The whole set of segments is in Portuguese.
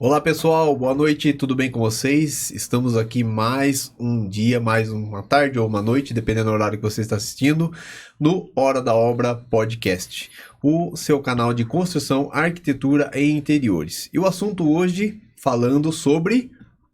Olá pessoal, boa noite, tudo bem com vocês? Estamos aqui mais um dia, mais uma tarde ou uma noite, dependendo do horário que você está assistindo, no Hora da Obra Podcast, o seu canal de construção, arquitetura e interiores. E o assunto hoje, falando sobre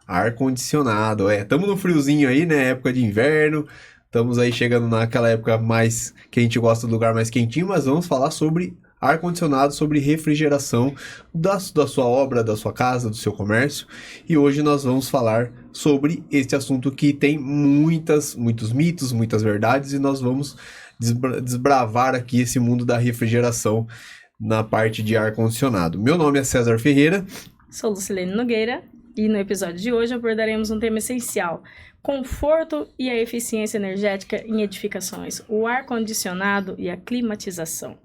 ar-condicionado. Estamos no friozinho aí, né? Época de inverno, estamos aí chegando naquela época mais que a gente gosta do lugar mais quentinho, mas vamos falar sobre ar-condicionado, sobre refrigeração da sua obra, da sua casa, do seu comércio. E hoje nós vamos falar sobre este assunto que tem muitos mitos, muitas verdades, e nós vamos desbravar aqui esse mundo da refrigeração na parte de ar-condicionado. Meu nome é César Ferreira. Sou Lucilene Nogueira e no episódio de hoje abordaremos um tema essencial: conforto e a eficiência energética em edificações, o ar-condicionado e a climatização.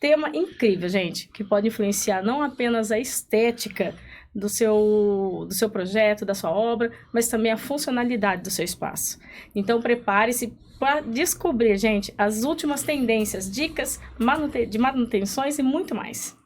Tema incrível, gente, que pode influenciar não apenas a estética do seu projeto, da sua obra, mas também a funcionalidade do seu espaço. Então, prepare-se para descobrir, gente, as últimas tendências, dicas de manutenções e muito mais.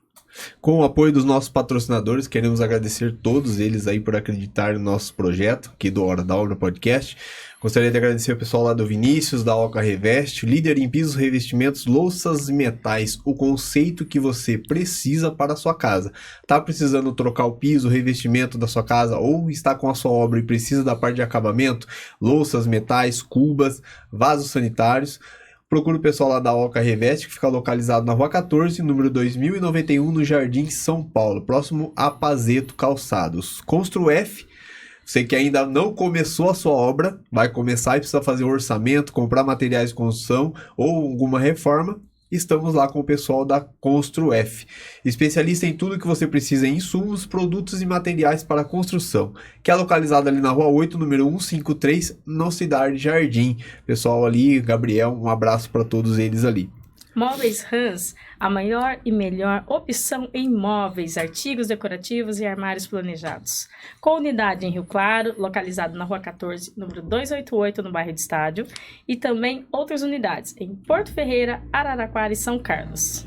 Com o apoio dos nossos patrocinadores, queremos agradecer todos eles aí por acreditar no nosso projeto, aqui do Hora da Obra Podcast. Gostaria de agradecer o pessoal lá do Vinícius, da Oca Reveste, líder em pisos, revestimentos, louças e metais, o conceito que você precisa para a sua casa. Tá precisando trocar o piso, o revestimento da sua casa, ou está com a sua obra e precisa da parte de acabamento, louças, metais, cubas, vasos sanitários? Procure o pessoal lá da Oca Reveste, que fica localizado na Rua 14, número 2091, no Jardim São Paulo, próximo a Pazeto Calçados. Constru F, você que ainda não começou a sua obra, vai começar e precisa fazer um orçamento, comprar materiais de construção ou alguma reforma, estamos lá com o pessoal da Constru F, especialista em tudo que você precisa em insumos, produtos e materiais para construção, que é localizado ali na Rua 8, número 153, no Cidade Jardim. Pessoal ali, Gabriel, um abraço para todos eles ali. Móveis Hans, a maior e melhor opção em móveis, artigos decorativos e armários planejados. Com unidade em Rio Claro, localizado na Rua 14, número 288, no bairro de Estádio. E também outras unidades em Porto Ferreira, Araraquara e São Carlos.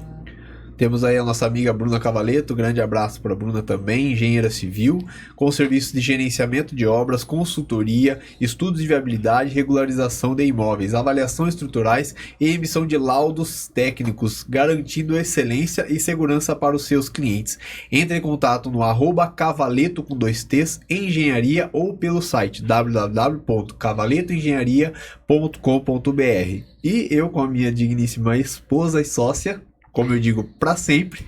Temos aí a nossa amiga Bruna Cavaleto, grande abraço para a Bruna também, engenheira civil, com serviços de gerenciamento de obras, consultoria, estudos de viabilidade, regularização de imóveis, avaliações estruturais e emissão de laudos técnicos, garantindo excelência e segurança para os seus clientes. Entre em contato no @cavaleto com 2T's engenharia ou pelo site www.cavaletoengenharia.com.br. E eu, com a minha digníssima esposa e sócia, como eu digo, para sempre,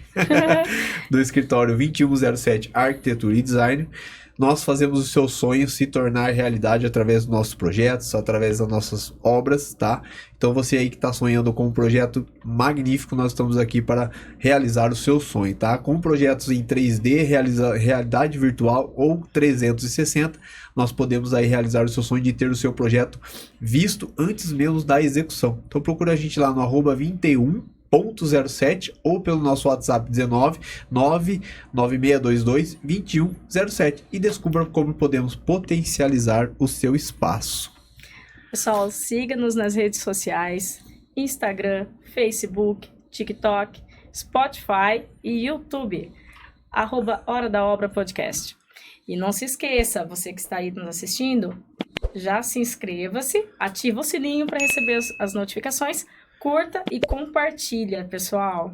do escritório 2107 Arquitetura e Design, nós fazemos o seu sonho se tornar realidade através dos nossos projetos, através das nossas obras, tá? Então você aí que está sonhando com um projeto magnífico, nós estamos aqui para realizar o seu sonho, tá? Com projetos em 3D, realidade virtual ou 360, nós podemos aí realizar o seu sonho de ter o seu projeto visto antes mesmo da execução. Então procura a gente lá no @21.07 ou pelo nosso WhatsApp 19 99622 2107 e descubra como podemos potencializar o seu espaço. Pessoal, siga-nos nas redes sociais: Instagram, Facebook, TikTok, Spotify e YouTube, @Hora da Obra Podcast. E não se esqueça, você que está aí nos assistindo, já se inscreva-se, ativa o sininho para receber as notificações, curta e compartilha, pessoal.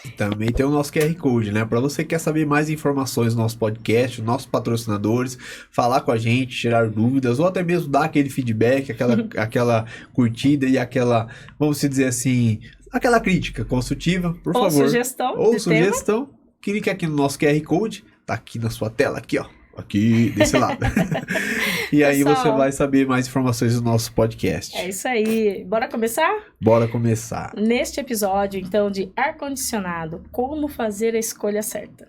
E também tem o nosso QR Code, né? Para você que quer saber mais informações do nosso podcast, nossos patrocinadores, falar com a gente, tirar dúvidas, ou até mesmo dar aquele feedback, aquela curtida e aquela, vamos dizer assim, aquela crítica construtiva, por favor. Ou sugestão. Clique aqui no nosso QR Code, tá aqui na sua tela, aqui ó. Aqui desse lado. E aí pessoal, você vai saber mais informações do nosso podcast. É isso aí. Bora começar? Bora começar. Neste episódio, então, de ar-condicionado, como fazer a escolha certa.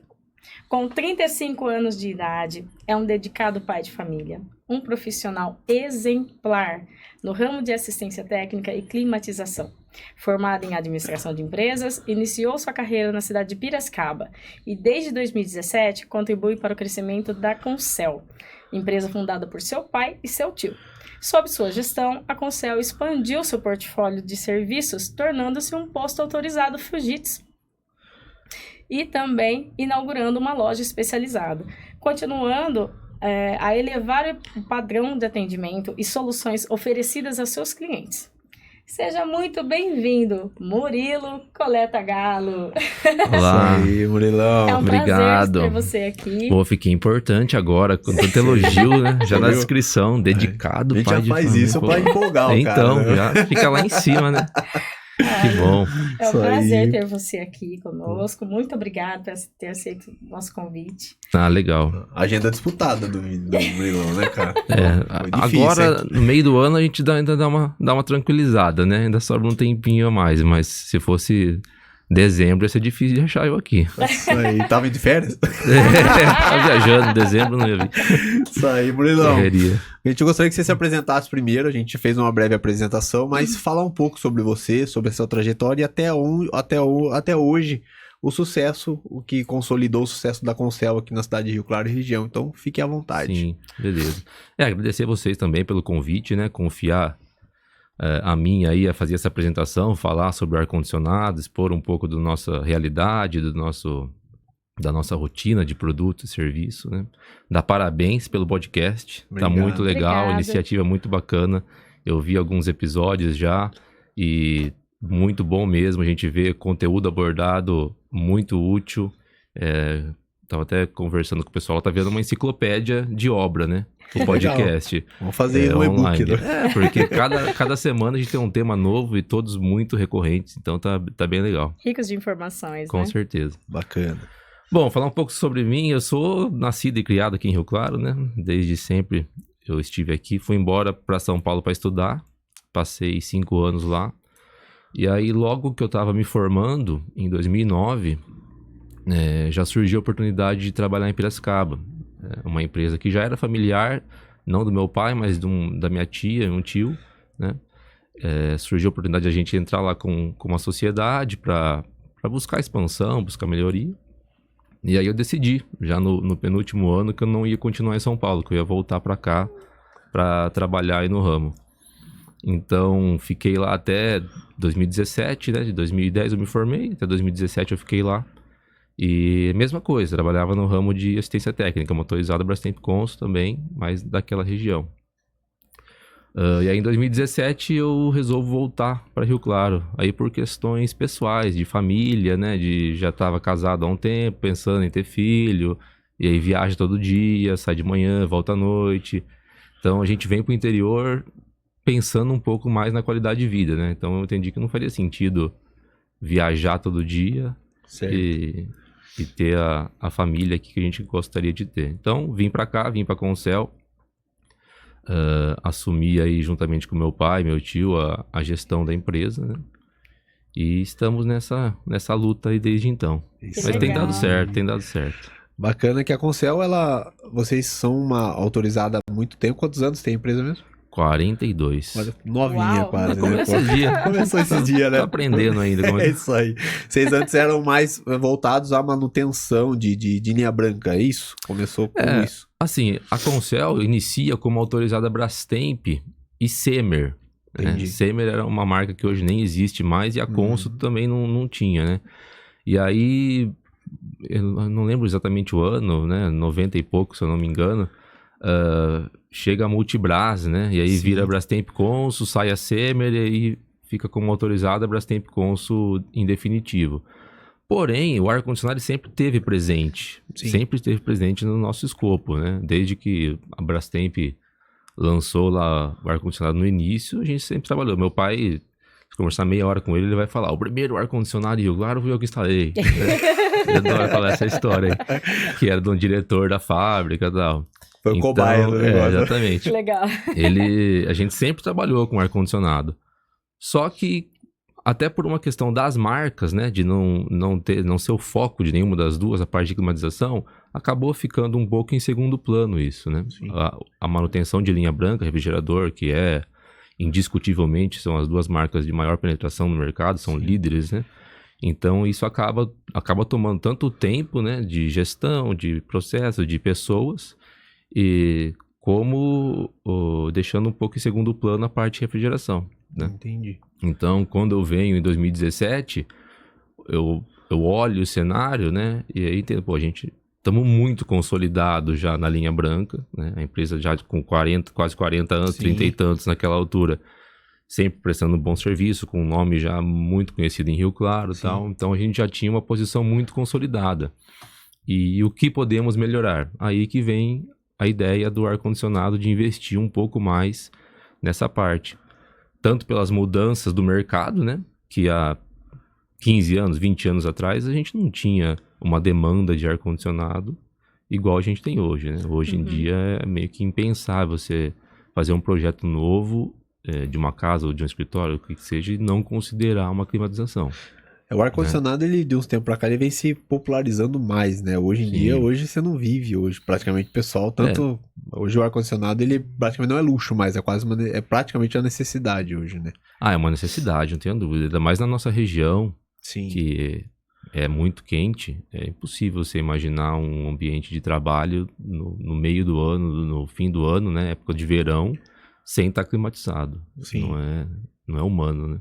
Com 35 anos de idade, é um dedicado pai de família, um profissional exemplar no ramo de assistência técnica e climatização. Formado em administração de empresas, iniciou sua carreira na cidade de Piracicaba e desde 2017 contribui para o crescimento da Concel, empresa fundada por seu pai e seu tio. Sob sua gestão, a Concel expandiu seu portfólio de serviços, tornando-se um posto autorizado Fujitsu. e também inaugurando uma loja especializada, continuando a elevar o padrão de atendimento e soluções oferecidas aos seus clientes. Seja muito bem-vindo, Murilo Coleta Galo. Olá. Isso aí, Murilão. É um Obrigado. prazer ter você aqui. Pô, fiquei importante agora, com tanto elogio, né? Já na Viu? descrição, dedicado, A gente pai já de faz família. isso Pô, pra empolgar o então, cara, né? já fica lá em cima, né? Que bom. É um Isso prazer aí. ter você aqui conosco. Muito obrigada por ter aceito o nosso convite. Ah, legal. Agenda disputada do Murilão, né, cara? Foi É, difícil, agora, hein? no meio do ano, a gente ainda dá uma tranquilizada, né? Ainda sobra um tempinho a mais, mas se fosse dezembro, ia ser difícil de achar eu aqui. Isso aí. Tava de férias? Tava viajando em dezembro, não ia vir. Isso aí, Murilão. Correria. A gente gostaria que você se apresentasse primeiro. A gente fez uma breve apresentação, mas falar um pouco sobre você, sobre a sua trajetória e até hoje o sucesso, o que consolidou o sucesso da Concel aqui na cidade de Rio Claro e região. Então, fique à vontade. Sim, beleza. Agradecer a vocês também pelo convite, né? Confiar a mim aí a fazer essa apresentação, falar sobre o ar-condicionado, expor um pouco da nossa realidade, da nossa rotina de produto e serviço, né? Dar parabéns pelo podcast, Obrigado. Tá muito legal, Obrigada. iniciativa muito bacana. Eu vi alguns episódios já e muito bom mesmo, a gente vê conteúdo abordado muito útil. Tava até conversando com o pessoal, tá vendo uma enciclopédia de obra, né? O podcast. Vamos fazer um e-book, online. né? Porque cada semana a gente tem um tema novo e todos muito recorrentes, então tá bem legal, Ricos de informações, com né? certeza. Bacana. Bom, falar um pouco sobre mim, eu sou nascido e criado aqui em Rio Claro, né? Desde sempre eu estive aqui, fui embora para São Paulo para estudar, passei 5 anos lá, e aí logo que eu estava me formando, em 2009, já surgiu a oportunidade de trabalhar em Piracicaba, uma empresa que já era familiar, não do meu pai, mas da minha tia, um tio, né? Surgiu a oportunidade de a gente entrar lá com uma sociedade para buscar expansão, buscar melhoria. E aí eu decidi, já no penúltimo ano, que eu não ia continuar em São Paulo, que eu ia voltar para cá para trabalhar aí no ramo. Então, fiquei lá até 2017, né? De 2010 eu me formei, até 2017 eu fiquei lá. E mesma coisa, trabalhava no ramo de assistência técnica, motorizada Brastemp Consul também, mas daquela região. E aí em 2017 eu resolvo voltar para Rio Claro, aí por questões pessoais, de família, né, já estava casado há um tempo, pensando em ter filho, e aí viaja todo dia, sai de manhã, volta à noite. Então a gente vem para o interior pensando um pouco mais na qualidade de vida, né? Então eu entendi que não faria sentido viajar todo dia Certo. e ter a família aqui que a gente gostaria de ter. Então vim para cá, vim para Concel. Assumi aí juntamente com meu pai, meu tio, a gestão da empresa, né? E estamos nessa luta aí desde então. Isso Mas aí. tem dado certo, tem dado certo. Bacana que a Concel, vocês são uma autorizada há muito tempo. Quantos anos tem a empresa mesmo? 42. Olha, novinha Uau. quase. Começou esse dia. Começou esses dias, né? Tá aprendendo ainda. É isso aí. Vocês antes eram mais voltados à manutenção de linha branca, é isso? Começou com isso. Assim, a Concel inicia como autorizada Brastemp e Semer. Entendi. Semer era uma marca que hoje nem existe mais e a Consul também não tinha, né? E aí, eu não lembro exatamente o ano, né? 90 e pouco, se eu não me engano. Chega a Multibras, né? E aí Sim. vira Brastemp Consul, sai a Semer e aí fica como autorizada Brastemp Consul em definitivo. Porém, o ar-condicionado sempre esteve presente. Sim. Sempre esteve presente no nosso escopo, né? Desde que a Brastemp lançou lá o ar-condicionado no início, a gente sempre trabalhou. Meu pai, se conversar meia hora com ele, ele vai falar: o primeiro ar-condicionado em Rio Claro fui eu que instalei. Ele adora falar essa história aí, que era de um diretor da fábrica e tal. Foi o cobaia do negócio. Exatamente. Legal. A gente sempre trabalhou com ar-condicionado. Só que, até por uma questão das marcas, né, de não ser o foco de nenhuma das duas, a parte de climatização, acabou ficando um pouco em segundo plano isso, né? A manutenção de linha branca, refrigerador, que indiscutivelmente são as duas marcas de maior penetração no mercado, são líderes, né? Então isso acaba tomando tanto tempo, né, de gestão, de processo, de pessoas, e como deixando um pouco em segundo plano a parte de refrigeração, né? Entendi. Então, quando eu venho em 2017, eu eu olho o cenário, né? E aí, pô, a gente estamos muito consolidados já na linha branca, né? A empresa já com quase 40 anos, 30 e tantos naquela altura, sempre prestando um bom serviço, com um nome já muito conhecido em Rio Claro e tal. Então, a gente já tinha uma posição muito consolidada. E o que podemos melhorar? Aí que vem a ideia do ar-condicionado de investir um pouco mais nessa parte. Tanto pelas mudanças do mercado, né? Que há 15 anos, 20 anos atrás, a gente não tinha uma demanda de ar-condicionado igual a gente tem hoje, né? Hoje em dia é meio que impensável você fazer um projeto novo de uma casa ou de um escritório, o que seja, e não considerar uma climatização. O ar-condicionado, ele de uns tempos pra cá, ele vem se popularizando mais, né? Hoje em dia, hoje você não vive, hoje praticamente pessoal, tanto... Hoje o ar-condicionado, ele praticamente não é luxo mais, é praticamente uma necessidade hoje, né? É uma necessidade, não tenho dúvida. Ainda mais na nossa região, Sim. Que é muito quente, é impossível você imaginar um ambiente de trabalho no meio do ano, no fim do ano, né? Época de verão, sem estar climatizado. Sim. Não é humano, né?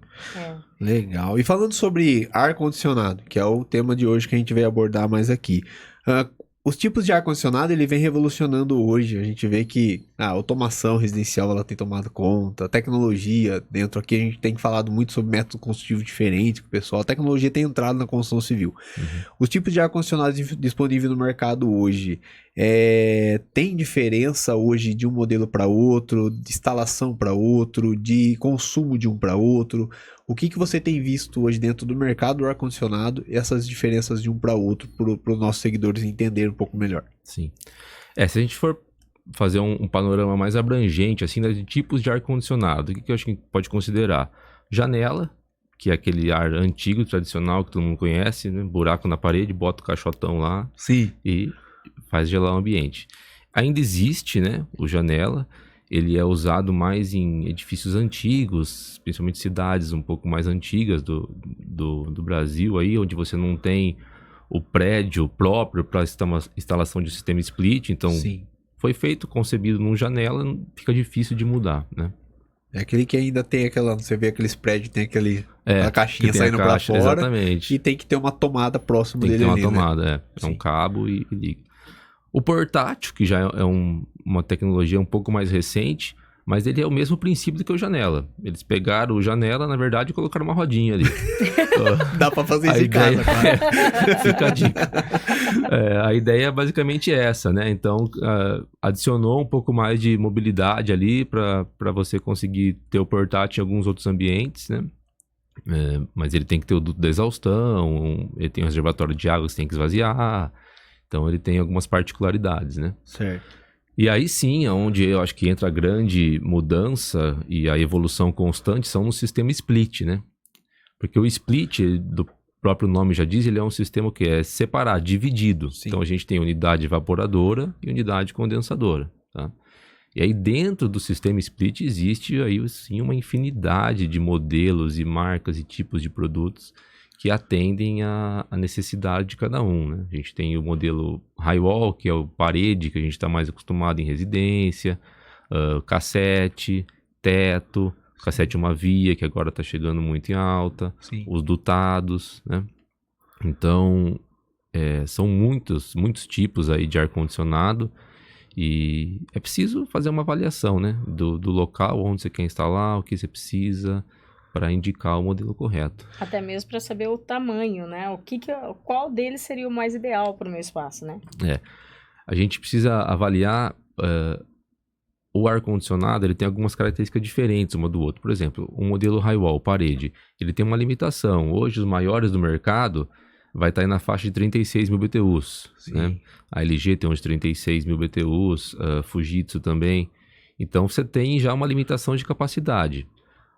Legal. E falando sobre ar-condicionado, que é o tema de hoje que a gente veio abordar mais aqui. Os tipos de ar-condicionado, ele vem revolucionando hoje. A gente vê que a automação residencial, ela tem tomado conta. A tecnologia, dentro aqui a gente tem falado muito sobre método construtivo diferente com o pessoal. A tecnologia tem entrado na construção civil. Os tipos de ar-condicionado disponíveis no mercado hoje, tem diferença hoje de um modelo para outro, de instalação para outro, de consumo de um para outro? O que você tem visto hoje dentro do mercado do ar-condicionado, essas diferenças de um para outro, para os nossos seguidores entenderem um pouco melhor? Sim. Se a gente for fazer um panorama mais abrangente, assim, de tipos de ar-condicionado, o que eu acho que pode considerar? Janela, que é aquele ar antigo, tradicional, que todo mundo conhece, né? Buraco na parede, bota o caixotão lá. Sim. E faz gelar o ambiente. Ainda existe, né, o janela. Ele é usado mais em edifícios antigos, principalmente cidades um pouco mais antigas do Brasil, aí, onde você não tem o prédio próprio para instalação de sistema split. Então, foi feito, concebido num janela, fica difícil de mudar, né? É aquele que ainda tem aquela... Você vê aqueles prédios, tem aquela caixinha saindo para fora. Exatamente. E tem que ter uma tomada próxima dele. Tem que ter uma ali, tomada, né? É um cabo e liga. O portátil, que já é uma tecnologia um pouco mais recente, mas ele é o mesmo princípio do que o janela. Eles pegaram o janela, na verdade, e colocaram uma rodinha ali. Dá para fazer isso em casa, claro. Fica a dica. A ideia é basicamente essa, né? Então, adicionou um pouco mais de mobilidade ali para você conseguir ter o portátil em alguns outros ambientes, né? Mas ele tem que ter o duto da exaustão, ele tem um reservatório de água que você tem que esvaziar. Então, ele tem algumas particularidades, né? Certo. E aí sim, onde eu acho que entra a grande mudança e a evolução constante são no sistema split, né? Porque o split, do próprio nome já diz, ele é um sistema que é separado, dividido. Sim. Então, a gente tem unidade evaporadora e unidade condensadora, tá? E aí, dentro do sistema split, existe aí, sim, uma infinidade de modelos e marcas e tipos de produtos que atendem à necessidade de cada um, né? A gente tem o modelo high-wall, que é o parede, que a gente está mais acostumado em residência, cassete, teto, cassete uma via, que agora está chegando muito em alta, os dutados, né? Então, são muitos tipos aí de ar-condicionado e é preciso fazer uma avaliação, né? Do local onde você quer instalar, o que você precisa, para indicar o modelo correto. Até mesmo para saber o tamanho, né? Qual deles seria o mais ideal para o meu espaço, né? A gente precisa avaliar o ar-condicionado, ele tem algumas características diferentes uma do outro. Por exemplo, o modelo high-wall, parede, ele tem uma limitação. Hoje, os maiores do mercado vai estar aí na faixa de 36 mil BTUs, né? A LG tem uns 36 mil BTUs, Fujitsu também. Então, você tem já uma limitação de capacidade.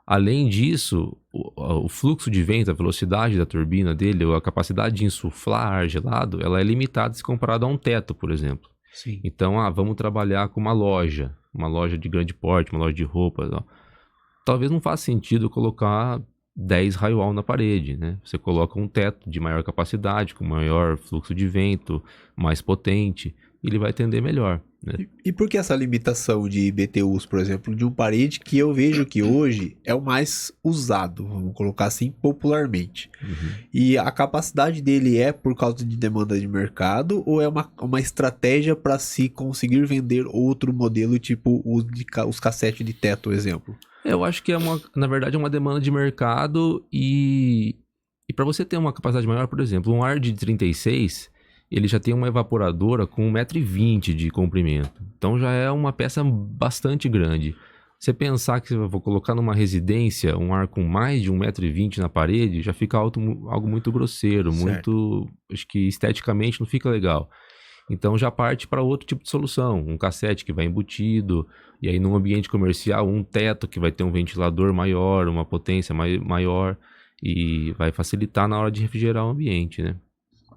Além disso, o fluxo de vento, a velocidade da turbina dele, ou a capacidade de insuflar ar gelado, ela é limitada se comparado a um teto, por exemplo. Sim. Então, vamos trabalhar com uma loja de grande porte, uma loja de roupas. Talvez não faça sentido colocar 10 high-wall na parede, né? Você coloca um teto de maior capacidade, com maior fluxo de vento, mais potente, e ele vai atender melhor, né? E por que essa limitação de BTUs, por exemplo, de um parede que eu vejo que hoje é o mais usado, vamos colocar assim, popularmente? E a capacidade dele é por causa de demanda de mercado ou é uma estratégia para se conseguir vender outro modelo, tipo os cassetes de teto, exemplo? Eu acho que na verdade, é uma demanda de mercado e para você ter uma capacidade maior, por exemplo, um ar de 36, ele já tem uma evaporadora com 1,20 m de comprimento. Então já é uma peça bastante grande. Você pensar que eu vou colocar numa residência um ar com mais de 1,20 m na parede, já fica algo muito grosseiro, muito, acho que esteticamente não fica legal. Então já parte para outro tipo de solução, um cassete que vai embutido, e aí num ambiente comercial, um teto que vai ter um ventilador maior, uma potência maior, e vai facilitar na hora de refrigerar o ambiente, né?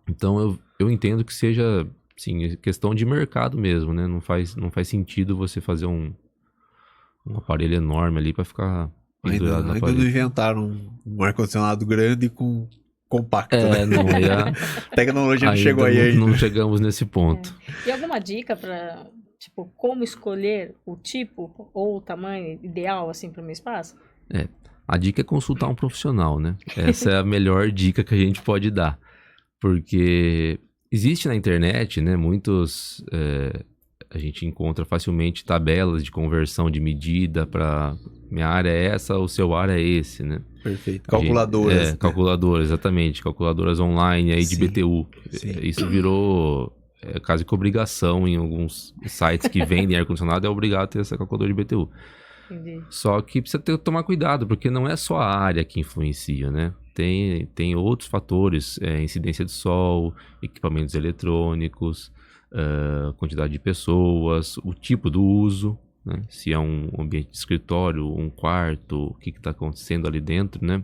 Então eu entendo que seja, sim, questão de mercado mesmo, né? Não faz sentido você fazer um aparelho enorme ali para ficar pendurado na Ainda parede. não inventaram um ar-condicionado grande com compacto, né? Não ia... A tecnologia não chegou aí ainda. Não chegamos nesse ponto. E alguma dica para, tipo, como escolher o tipo ou o tamanho ideal, assim, para o meu espaço? A dica é consultar um profissional, né? Essa é a melhor dica que a gente pode dar. Porque existe na internet, né, muitos... a gente encontra facilmente tabelas de conversão de medida para minha área é essa, o seu ar é esse, né? Perfeito. Calculadoras. Calculadoras, exatamente. Calculadoras online aí de BTU. Sim. Isso virou quase que obrigação em alguns sites que vendem ar-condicionado, é obrigado a ter essa calculadora de BTU. Entendi. Só que precisa tomar cuidado, porque não é só a área que influencia, né? Tem outros fatores, incidência de sol, equipamentos eletrônicos, quantidade de pessoas, o tipo do uso, né? Se é um ambiente de escritório, um quarto, o que está acontecendo ali dentro, né?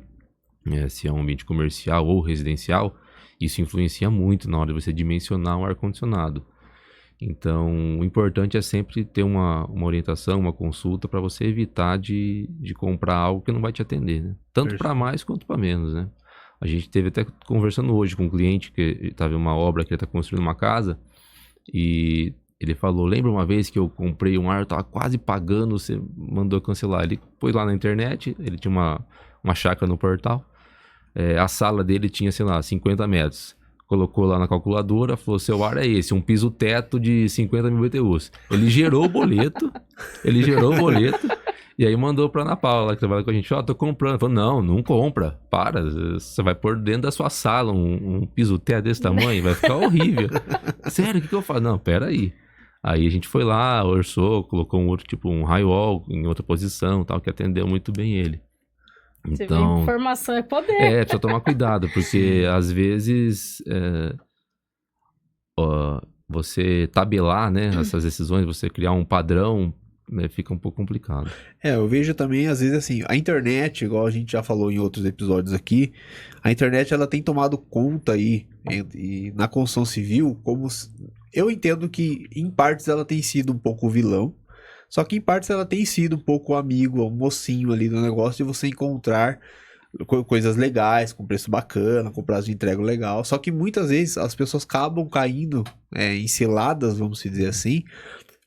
Se é um ambiente comercial ou residencial, isso influencia muito na hora de você dimensionar um ar-condicionado. Então, o importante é sempre ter uma orientação, uma consulta para você evitar de comprar algo que não vai te atender, né? Tanto para mais quanto para menos, né? A gente teve até conversando hoje com um cliente que estava em uma obra que ele está construindo uma casa e ele falou, lembra uma vez que eu comprei um ar, eu estava quase pagando, você mandou cancelar. Ele pôs lá na internet, ele tinha uma chácara no portal, a sala dele tinha, sei lá, 50 metros. Colocou lá na calculadora, falou, seu ar é esse, um piso teto de 50 mil BTUs. Ele gerou o boleto, e aí mandou pra Ana Paula, que trabalha com a gente, tô comprando. Falou, não compra, você vai pôr dentro da sua sala um piso teto desse tamanho, vai ficar horrível. Sério, o que eu faço? Não, pera aí. Aí a gente foi lá, orçou, colocou um outro, tipo um high wall em outra posição, tal, que atendeu muito bem ele. Então, informação é poder. Precisa tomar cuidado, porque às vezes você tabelar, né, essas decisões, você criar um padrão, né, fica um pouco complicado. Eu vejo também, às vezes, assim, a internet, igual a gente já falou em outros episódios aqui, a internet, ela tem tomado conta aí, e na construção civil, como... Eu entendo que, em partes, ela tem sido um pouco vilão, só que em partes ela tem sido um pouco amigo, um mocinho ali do negócio de você encontrar coisas legais, com preço bacana, com prazo de entrega legal. Só que muitas vezes as pessoas acabam caindo em ciladas, vamos dizer assim,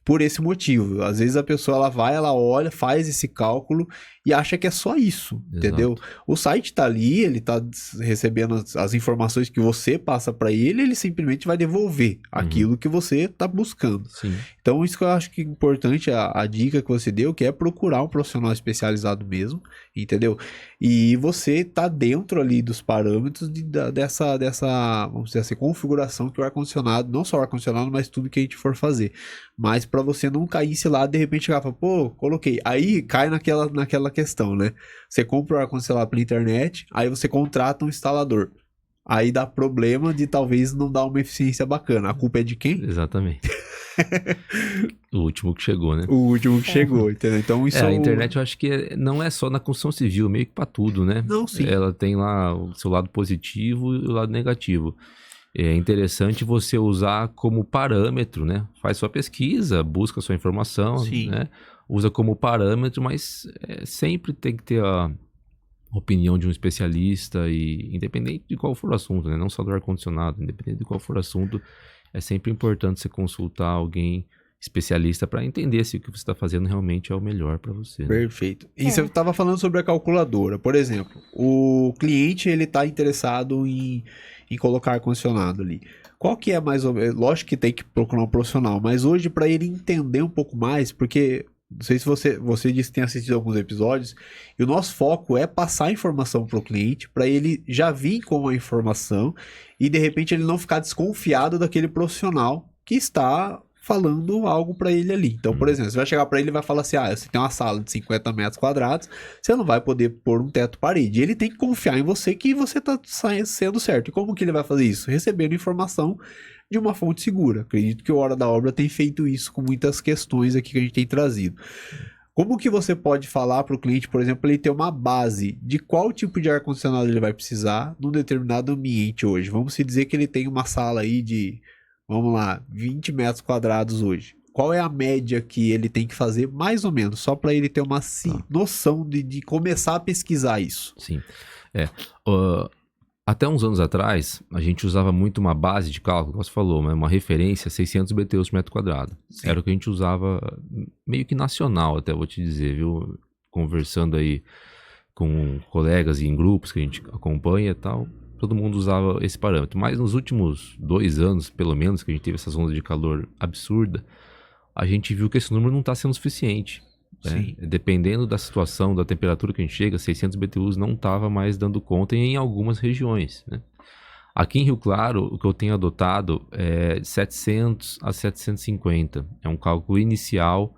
por esse motivo. Às vezes a pessoa ela vai, ela olha, faz esse cálculo e acha que é só isso, entendeu? O site tá ali, ele tá recebendo as informações que você passa para ele simplesmente vai devolver aquilo que você tá buscando. Sim. Então isso que eu acho que é importante, a dica que você deu, que é procurar um profissional especializado mesmo, entendeu? E você tá dentro ali dos parâmetros dessa, vamos dizer assim, configuração que o ar-condicionado, não só o ar-condicionado, mas tudo que a gente for fazer. Mas para você não cair em cilada, de repente chegar e falar, pô, coloquei. Aí cai naquela questão, né? Você compra o ar-condicionado pela internet, aí você contrata um instalador. Aí dá problema de talvez não dar uma eficiência bacana. A culpa é de quem? Exatamente. O último que chegou, né? O último que chegou, entendeu? Então isso... A internet eu acho que não é só na construção civil, meio que pra tudo, né? Não, sim. Ela tem lá o seu lado positivo e o lado negativo. É interessante você usar como parâmetro, né? Faz sua pesquisa, busca sua informação, Sim. né? Usa como parâmetro, mas sempre tem que ter a opinião de um especialista e independente de qual for o assunto, né? Não só do ar-condicionado, independente de qual for o assunto, é sempre importante você consultar alguém especialista para entender se o que você está fazendo realmente é o melhor para você. Né? Perfeito. E você estava falando sobre a calculadora. Por exemplo, o cliente ele está interessado em colocar ar-condicionado ali. Qual que é mais ou menos... Lógico que tem que procurar um profissional, mas hoje para ele entender um pouco mais, porque... Não sei se você disse que tem assistido alguns episódios, e o nosso foco é passar a informação para o cliente, para ele já vir com a informação e de repente ele não ficar desconfiado daquele profissional que está falando algo para ele ali. Então, por exemplo, você vai chegar para ele e vai falar assim, você tem uma sala de 50 metros quadrados, você não vai poder pôr um teto parede. Ele tem que confiar em você que você está sendo certo. E como que ele vai fazer isso? Recebendo informação de uma fonte segura. Acredito que o Hora da Obra tem feito isso com muitas questões aqui que a gente tem trazido. Como que você pode falar para o cliente, por exemplo, ele ter uma base de qual tipo de ar-condicionado ele vai precisar num determinado ambiente hoje? Vamos se dizer que ele tem uma sala aí de, vamos lá, 20 metros quadrados hoje. Qual é a média que ele tem que fazer, mais ou menos, só para ele ter uma noção de começar a pesquisar isso? Sim. Até uns anos atrás, a gente usava muito uma base de cálculo, como você falou, uma referência 600 BTUs por metro quadrado. Sim. Era o que a gente usava meio que nacional, até vou te dizer, viu? Conversando aí com colegas e em grupos que a gente acompanha e tal, todo mundo usava esse parâmetro. Mas nos últimos 2 anos, pelo menos, que a gente teve essas ondas de calor absurda, a gente viu que esse número não está sendo suficiente. Né? Dependendo da situação, da temperatura que a gente chega, 600 BTUs não estava mais dando conta em algumas regiões. Né? Aqui em Rio Claro, o que eu tenho adotado é 700 a 750. É um cálculo inicial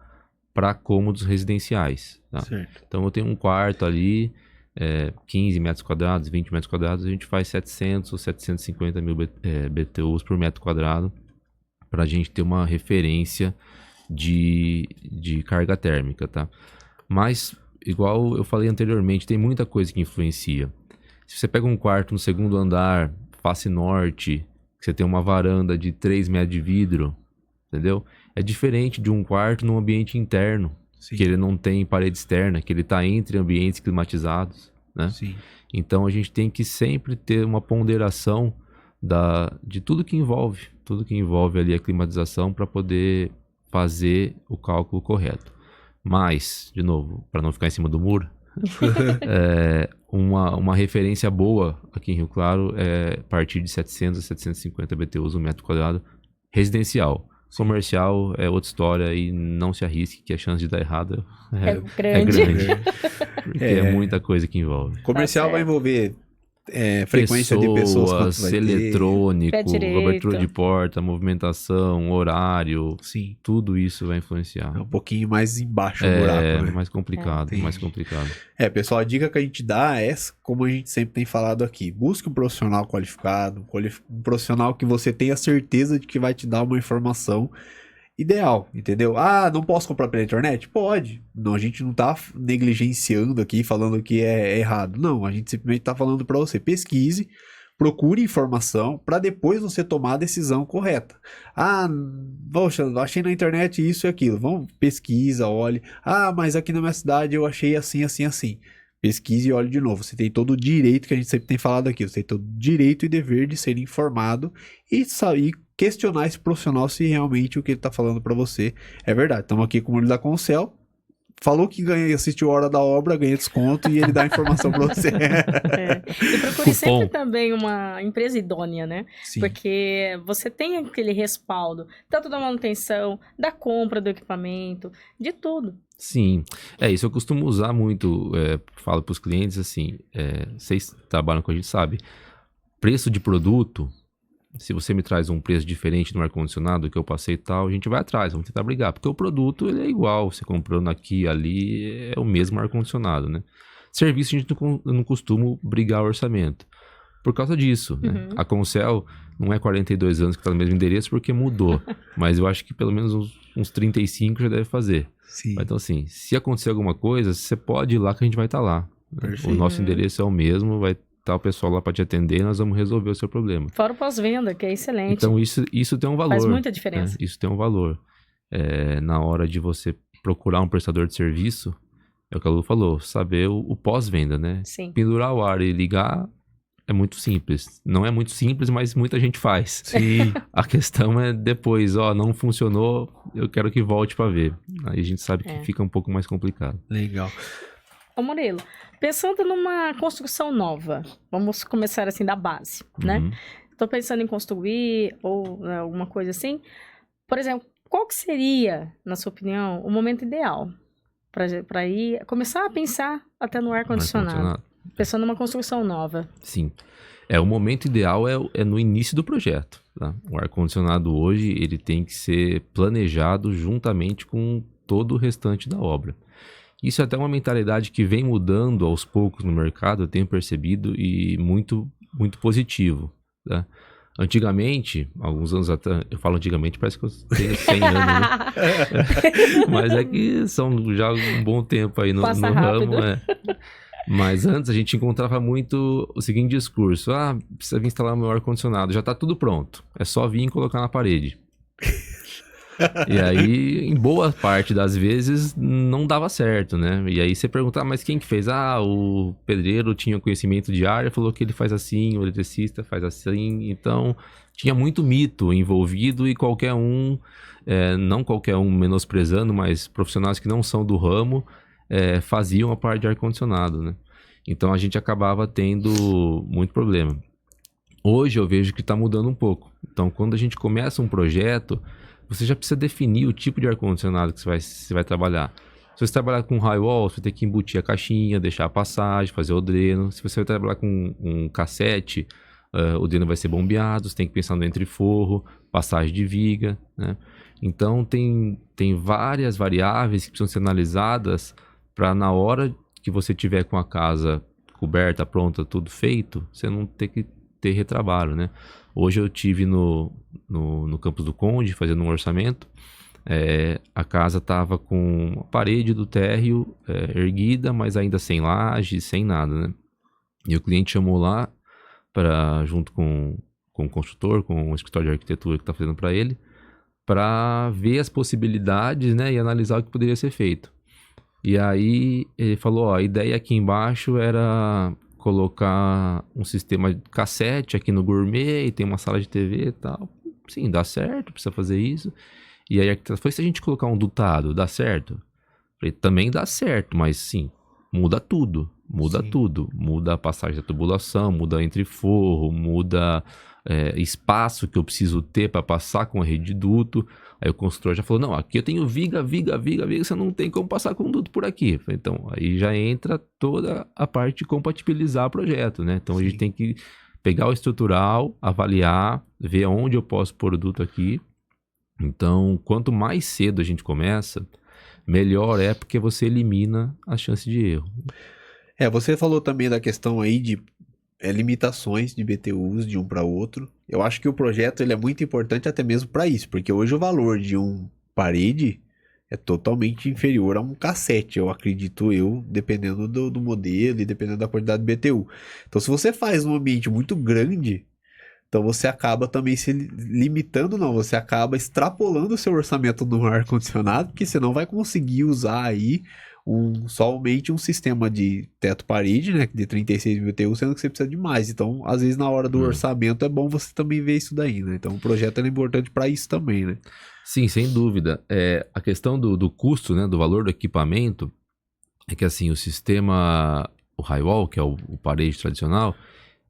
para cômodos residenciais. Tá? Então eu tenho um quarto ali, 15 metros quadrados, 20 metros quadrados, a gente faz 700 ou 750 mil BTUs por metro quadrado para a gente ter uma referência de carga térmica, tá? Mas, igual eu falei anteriormente, tem muita coisa que influencia. Se você pega um quarto no segundo andar, face norte, que você tem uma varanda de 3 metros de vidro, entendeu? É diferente de um quarto num ambiente interno, que ele não tem parede externa, que ele está entre ambientes climatizados, né? Sim. Então, a gente tem que sempre ter uma ponderação de tudo que envolve ali a climatização para poder fazer o cálculo correto. Mas, de novo, para não ficar em cima do muro, uma referência boa aqui em Rio Claro é a partir de 700 a 750 BTUs no metro quadrado residencial. Comercial é outra história e não se arrisque que a chance de dar errado é grande. Porque é muita coisa que envolve. Comercial vai envolver frequência de pessoas, eletrônico, abertura de porta, movimentação, horário, tudo isso vai influenciar. É um pouquinho mais embaixo do buraco, né? mais complicado. Pessoal, a dica que a gente dá é, como a gente sempre tem falado aqui, busque um profissional qualificado, um profissional que você tenha certeza de que vai te dar uma informação ideal, entendeu? Não posso comprar pela internet? Pode. Não, a gente não tá negligenciando aqui, falando que é errado. Não, a gente simplesmente tá falando para você, pesquise, procure informação para depois você tomar a decisão correta. Poxa, achei na internet isso e aquilo. Vamos, pesquisa, olhe. Mas aqui na minha cidade eu achei assim, assim, assim. Pesquise e olhe de novo. Você tem todo o direito, que a gente sempre tem falado aqui, você tem todo o direito e dever de ser informado e sair questionar esse profissional se realmente o que ele está falando para você é verdade. Estamos aqui com o Murilo da Concel, falou que assistiu a Hora da Obra, ganha desconto e ele dá informação para você. E procure sempre também uma empresa idônea, né? Sim. Porque você tem aquele respaldo, tanto da manutenção, da compra do equipamento, de tudo. Sim, isso eu costumo usar muito, falo para os clientes assim, vocês trabalham com a gente, sabe, preço de produto, se você me traz um preço diferente no ar-condicionado que eu passei e tal, a gente vai atrás, vamos tentar brigar, porque o produto ele é igual, você comprando aqui e ali, é o mesmo ar-condicionado, né? Serviço a gente não costuma brigar o orçamento, por causa disso, né? A Concel não é 42 anos que está no mesmo endereço porque mudou, mas eu acho que pelo menos uns 35 já deve fazer. Sim. Então assim, se acontecer alguma coisa, você pode ir lá que a gente vai estar lá. Perfeito. O nosso endereço é o mesmo, vai estar o pessoal lá para te atender e nós vamos resolver o seu problema. Fora o pós-venda, que é excelente. Então isso tem um valor. Faz muita diferença. Né? Isso tem um valor. Na hora de você procurar um prestador de serviço, é o que a Lu falou, saber o pós-venda, né? Sim. Pendurar o ar e ligar é muito simples. Não é muito simples, mas muita gente faz. Sim. A questão é depois, não funcionou, eu quero que volte para ver. Aí a gente sabe que fica um pouco mais complicado. Legal. Ô Murilo, pensando numa construção nova, vamos começar assim da base, né? Estou pensando em construir ou alguma coisa assim. Por exemplo, qual que seria, na sua opinião, o momento ideal para ir começar a pensar até no ar-condicionado? Pensando numa construção nova. Sim. O momento ideal é no início do projeto. Tá? O ar-condicionado hoje ele tem que ser planejado juntamente com todo o restante da obra. Isso é até uma mentalidade que vem mudando aos poucos no mercado, eu tenho percebido, e muito, muito positivo. Tá? Antigamente, alguns anos atrás, eu falo antigamente, parece que eu tenho 100 anos, né? Mas é que são já um bom tempo aí no ramo. Mas antes a gente encontrava muito o seguinte discurso: precisa vir instalar meu ar-condicionado, já tá tudo pronto, é só vir e colocar na parede. E aí, em boa parte das vezes, não dava certo, né? E aí você pergunta, mas quem que fez? O pedreiro tinha conhecimento de área, falou que ele faz assim, o eletricista faz assim. Então, tinha muito mito envolvido e qualquer um, não qualquer um menosprezando, mas profissionais que não são do ramo, faziam a parte de ar-condicionado, né? Então, a gente acabava tendo muito problema. Hoje, eu vejo que está mudando um pouco. Então, quando a gente começa um projeto, você já precisa definir o tipo de ar-condicionado que você vai trabalhar. Se você trabalhar com Highwall, você vai ter que embutir a caixinha, deixar a passagem, fazer o dreno. Se você vai trabalhar com um cassete, o dreno vai ser bombeado, você tem que pensar no entre-forro, passagem de viga, né? Então, tem várias variáveis que precisam ser analisadas para, na hora que você tiver com a casa coberta, pronta, tudo feito, você não ter que ter retrabalho, né? Hoje eu tive no Campos do Conde fazendo um orçamento. A casa estava com a parede do térreo erguida, mas ainda sem laje, sem nada, né? E o cliente chamou lá, junto com o construtor, com o escritório de arquitetura que está fazendo para ele, para ver as possibilidades, né, e analisar o que poderia ser feito. E aí ele falou, a ideia aqui embaixo era colocar um sistema de cassete aqui no gourmet e tem uma sala de TV e tal. Sim, dá certo, precisa fazer isso. E aí foi, se a gente colocar um dutado, dá certo? Falei, também dá certo, mas sim, muda tudo. Muda tudo. Muda a passagem da tubulação, muda entre forro, muda espaço que eu preciso ter para passar com a rede de duto. Aí o construtor já falou, não, aqui eu tenho viga, você não tem como passar com duto por aqui. Falei, então, aí já entra toda a parte de compatibilizar o projeto, né? Então a gente tem que pegar o estrutural, avaliar, ver onde eu posso pôr o duto aqui. Então, quanto mais cedo a gente começa, melhor é, porque você elimina a chance de erro. Você falou também da questão aí de limitações de BTUs de um para outro. Eu acho que o projeto ele é muito importante até mesmo para isso, porque hoje o valor de um parede é totalmente inferior a um cassete, eu acredito dependendo do modelo e dependendo da quantidade de BTU. Então, se você faz um ambiente muito grande, então você acaba também se limitando, você acaba extrapolando o seu orçamento no ar-condicionado, porque você não vai conseguir usar aí somente um sistema de teto-parede, né, de 36 BTU, sendo que você precisa de mais. Então, às vezes, na hora do orçamento, é bom você também ver isso daí, né? Então, o projeto é importante para isso também, né? Sim, sem dúvida. A questão do custo, né, do valor do equipamento, é que, assim, o sistema, o Highwall, que é o parede tradicional,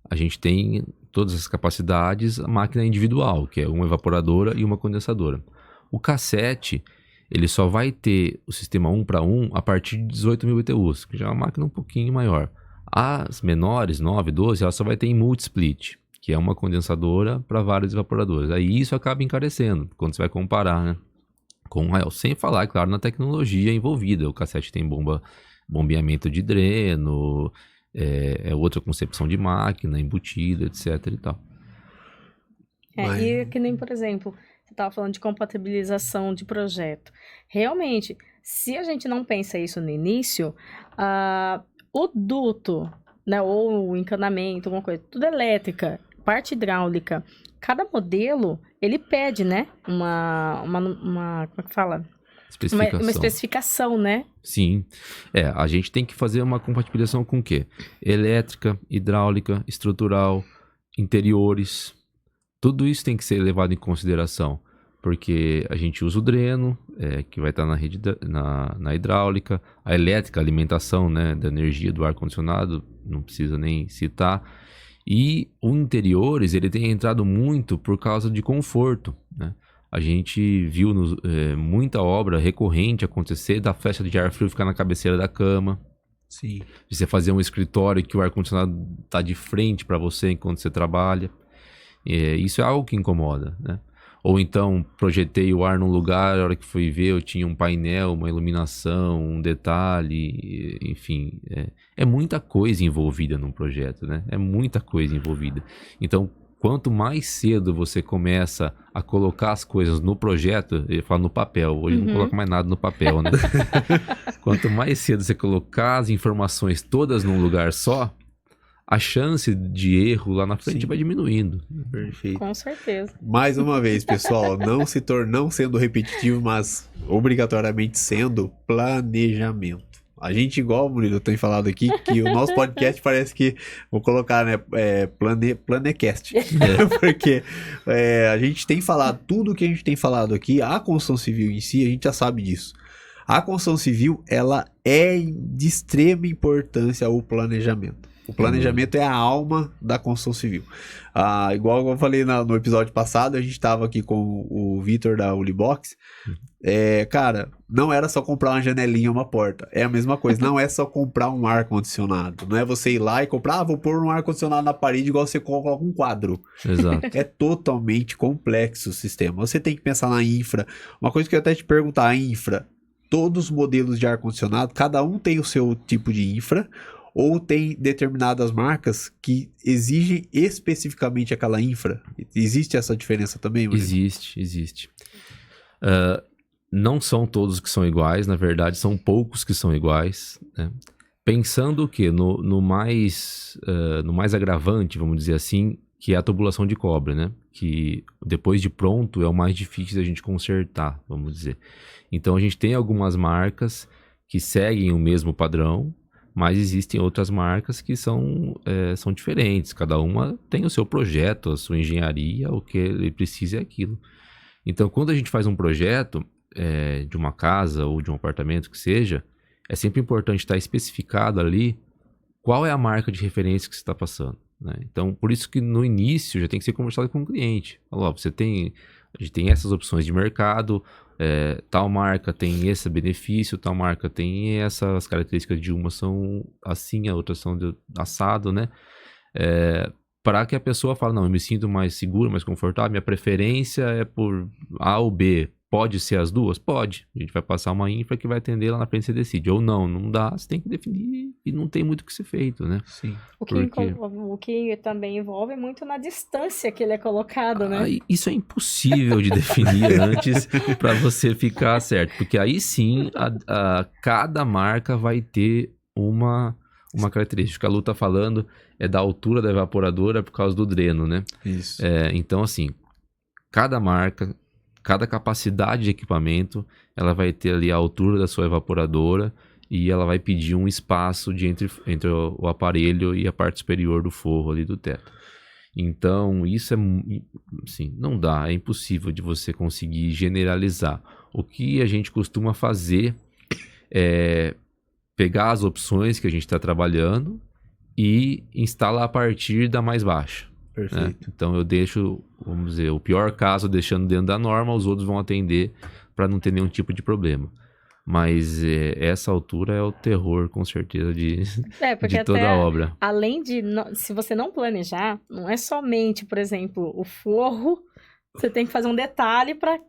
a gente tem todas as capacidades, a máquina individual, que é uma evaporadora e uma condensadora. O cassete, ele só vai ter o sistema 1 para 1 a partir de 18 mil BTUs, que já é uma máquina um pouquinho maior. As menores, 9, 12, ela só vai ter em multi-split, que é uma condensadora para várias evaporadoras. Aí isso acaba encarecendo, quando você vai comparar, né, com o Highwall. Sem falar, claro, na tecnologia envolvida. O cassete tem bombeamento de dreno, outra concepção de máquina, embutida, etc e tal. E que nem, por exemplo, você estava falando de compatibilização de projeto. Realmente, se a gente não pensa isso no início, o duto, né, ou o encanamento, alguma coisa, tudo elétrica, parte hidráulica, cada modelo, ele pede, né, como é que fala? Uma especificação, né? Sim. A gente tem que fazer uma compatibilização com o quê? Elétrica, hidráulica, estrutural, interiores. Tudo isso tem que ser levado em consideração. Porque a gente usa o dreno, que vai estar na rede na hidráulica, a elétrica, a alimentação, né, da energia do ar-condicionado, não precisa nem citar. E o interiores, ele tem entrado muito por causa de conforto, né? A gente viu muita obra recorrente acontecer da flecha de ar frio ficar na cabeceira da cama. Sim. Você fazer um escritório que o ar-condicionado está de frente para você enquanto você trabalha. Isso é algo que incomoda, né? Ou então, projetei o ar num lugar, a hora que fui ver, eu tinha um painel, uma iluminação, um detalhe, enfim. É muita coisa envolvida num projeto, né? É muita coisa envolvida. Então, quanto mais cedo você começa a colocar as coisas no projeto, eu falo no papel, hoje não coloca mais nada no papel, né? Quanto mais cedo você colocar as informações todas num lugar só, a chance de erro lá na frente vai diminuindo. Perfeito. Com certeza. Mais uma vez, pessoal, não sendo repetitivo, mas obrigatoriamente sendo planejamento. A gente, igual o Murilo tem falado aqui, que o nosso podcast parece que, vou colocar, né, Planecast. Porque a gente tem falado, tudo que a gente tem falado aqui, a construção civil em si, a gente já sabe disso. A construção civil, ela é de extrema importância o planejamento. O planejamento é a alma da construção civil. Igual eu falei no episódio passado, a gente estava aqui com o Vitor da Ulibox. Cara, não era só comprar uma janelinha ou uma porta. É a mesma coisa. Não é só comprar um ar-condicionado. Não é você ir lá e comprar, vou pôr um ar-condicionado na parede igual você coloca um quadro. Exato. É totalmente complexo o sistema. Você tem que pensar na infra. Uma coisa que eu até te perguntar, a infra. Todos os modelos de ar-condicionado, cada um tem o seu tipo de infra. Ou tem determinadas marcas que exigem especificamente aquela infra? Existe essa diferença também, Murilo? Existe. Não são todos que são iguais, na verdade, são poucos que são iguais, né? Pensando o quê? No mais agravante, vamos dizer assim, que é a tubulação de cobre, né? Que depois de pronto é o mais difícil da gente consertar, vamos dizer. Então a gente tem algumas marcas que seguem o mesmo padrão, mas existem outras marcas que são diferentes. Cada uma tem o seu projeto, a sua engenharia, o que ele precisa é aquilo. Então, quando a gente faz um projeto de uma casa ou de um apartamento que seja, é sempre importante estar especificado ali qual é a marca de referência que você está passando, né? Então, por isso que no início já tem que ser conversado com o cliente. Falou, a gente tem essas opções de mercado, tal marca tem esse benefício, tal marca tem essas características, de uma são assim, a outra são assado, né? Para que a pessoa fale, não, eu me sinto mais seguro, mais confortável, minha preferência é por A ou B. Pode ser as duas? Pode. A gente vai passar uma infra que vai atender lá na frente, você decide. Ou não dá, você tem que definir e não tem muito o que ser feito, né? Sim. O que também envolve muito na distância que ele é colocado, né? Isso é impossível de definir antes para você ficar certo. Porque aí sim, cada marca vai ter uma característica. A Lu tá falando da altura da evaporadora por causa do dreno, né? Isso. Então, assim, cada marca, cada capacidade de equipamento, ela vai ter ali a altura da sua evaporadora e ela vai pedir um espaço entre o aparelho e a parte superior do forro ali do teto. Então, isso assim, não dá, é impossível de você conseguir generalizar. O que a gente costuma fazer é pegar as opções que a gente está trabalhando e instalar a partir da mais baixa. Perfeito. Né? Então eu deixo, vamos dizer, o pior caso deixando dentro da norma, os outros vão atender para não ter nenhum tipo de problema. Mas essa altura é o terror, com certeza, de toda a obra. Além de, se você não planejar, não é somente, por exemplo, o forro, você tem que fazer um detalhe para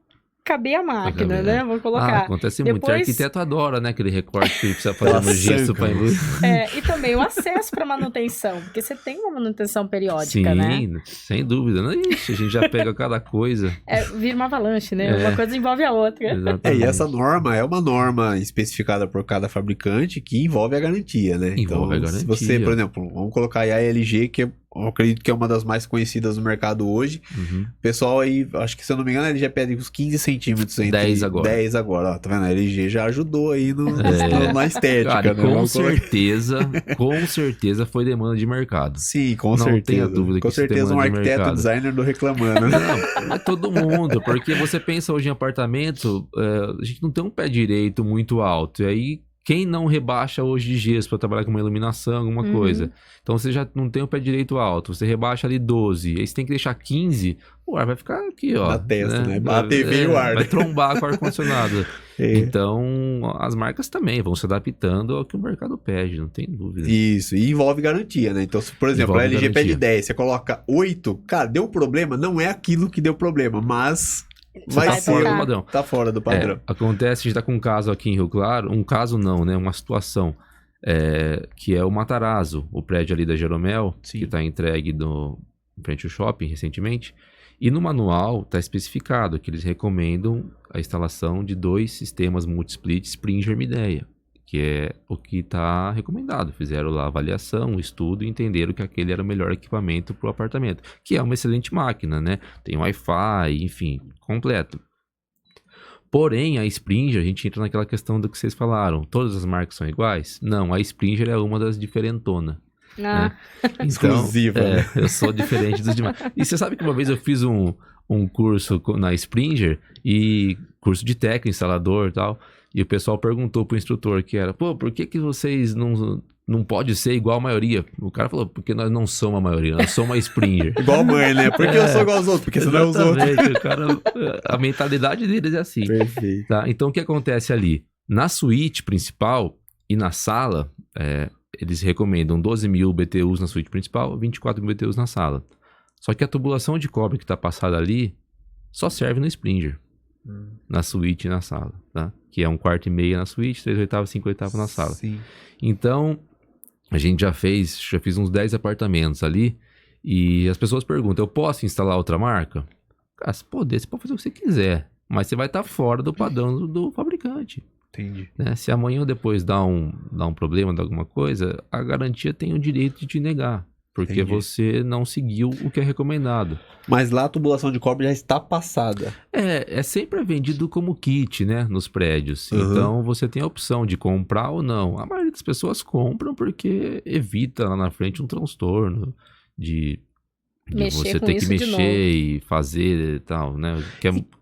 caber a máquina, né? Vou colocar. Acontece muito. O arquiteto adora, né? Aquele recorte que ele precisa fazer no gesso para luz. E também o acesso para manutenção, porque você tem uma manutenção periódica, sim, né? Sim, sem dúvida. Ixi, a gente já pega cada coisa. Vira uma avalanche, né? Uma coisa envolve a outra. Exatamente. E essa norma é uma norma especificada por cada fabricante que envolve a garantia, né? Envolve a garantia. Se você, por exemplo, vamos colocar aí a LG, que eu acredito que é uma das mais conhecidas no mercado hoje. Uhum. O pessoal aí, acho que se eu não me engano, ele já pede uns 15 centímetros entre 10 agora. 10 agora, ó, tá vendo? A LG já ajudou aí na estética, Cara, né? com certeza foi demanda de mercado. Sim, com Não certeza. tenha dúvida que com isso é certeza um demanda de arquiteto mercado. designer do reclamando, né? Não é todo mundo, porque você pensa hoje em apartamento, a gente não tem um pé direito muito alto, e aí quem não rebaixa hoje de gesso para trabalhar com uma iluminação, alguma coisa, então você já não tem o pé direito alto, você rebaixa ali 12, aí você tem que deixar 15, o ar vai ficar aqui, ó. Na testa, né? A TV e o ar. Vai trombar com o ar-condicionado. É. Então, as marcas também vão se adaptando ao que o mercado pede, não tem dúvida. Isso, e envolve garantia, né? Então, se, por exemplo, Envolve a LG garantia. pede 10, você coloca 8, cara, deu problema, não é aquilo que deu problema, mas vai tá ser, fora do padrão. tá fora do padrão. Acontece, a gente tá com um caso aqui em Rio Claro, um caso não, né? Uma situação, que é o Matarazzo, o prédio ali da Jeromel, Sim. que tá entregue em frente ao shopping recentemente, e no manual tá especificado que eles recomendam a instalação de 2 sistemas multisplit Springer Midea, que é o que está recomendado. Fizeram lá a avaliação, o estudo e entenderam que aquele era o melhor equipamento para o apartamento, que é uma excelente máquina, né? Tem Wi-Fi, enfim, completo. Porém, a Springer, a gente entra naquela questão do que vocês falaram. Todas as marcas são iguais? Não, a Springer é uma das diferentonas. Ah, Então, Exclusiva, né? eu sou diferente dos demais. E você sabe que uma vez eu fiz um curso na Springer, e curso de técnico, instalador e tal, e o pessoal perguntou pro instrutor que era, pô, por que vocês não pode ser igual a maioria? O cara falou, porque nós não somos a maioria, nós somos a Springer. Igual a mãe, né? Porque eu sou igual aos outros, porque você não é os outros. Exatamente, o cara, a mentalidade deles é assim. Perfeito. Tá? Então, o que acontece ali? Na suíte principal e na sala, eles recomendam 12.000 BTUs na suíte principal, 24.000 BTUs na sala. Só que a tubulação de cobre que está passada ali só serve no Springer, na suíte e na sala, tá? Que é 1/4 na suíte, 3/8, 5/8 na sala. Sim. Então, a gente já fiz uns 10 apartamentos ali, e as pessoas perguntam, eu posso instalar outra marca? Cara, se puder, você pode fazer o que você quiser, mas você vai estar fora do padrão do fabricante. Entendi. Né? Se amanhã ou depois dá um problema, dá alguma coisa, a garantia tem o direito de te negar, porque Entendi. você não seguiu o que é recomendado. Mas lá a tubulação de cobre já está passada. É sempre vendido como kit, né, nos prédios. Uhum. Então, você tem a opção de comprar ou não. A maioria das pessoas compram porque evita lá na frente um transtorno de Mexer você com ter que isso de novo. mexer e fazer e tal, né?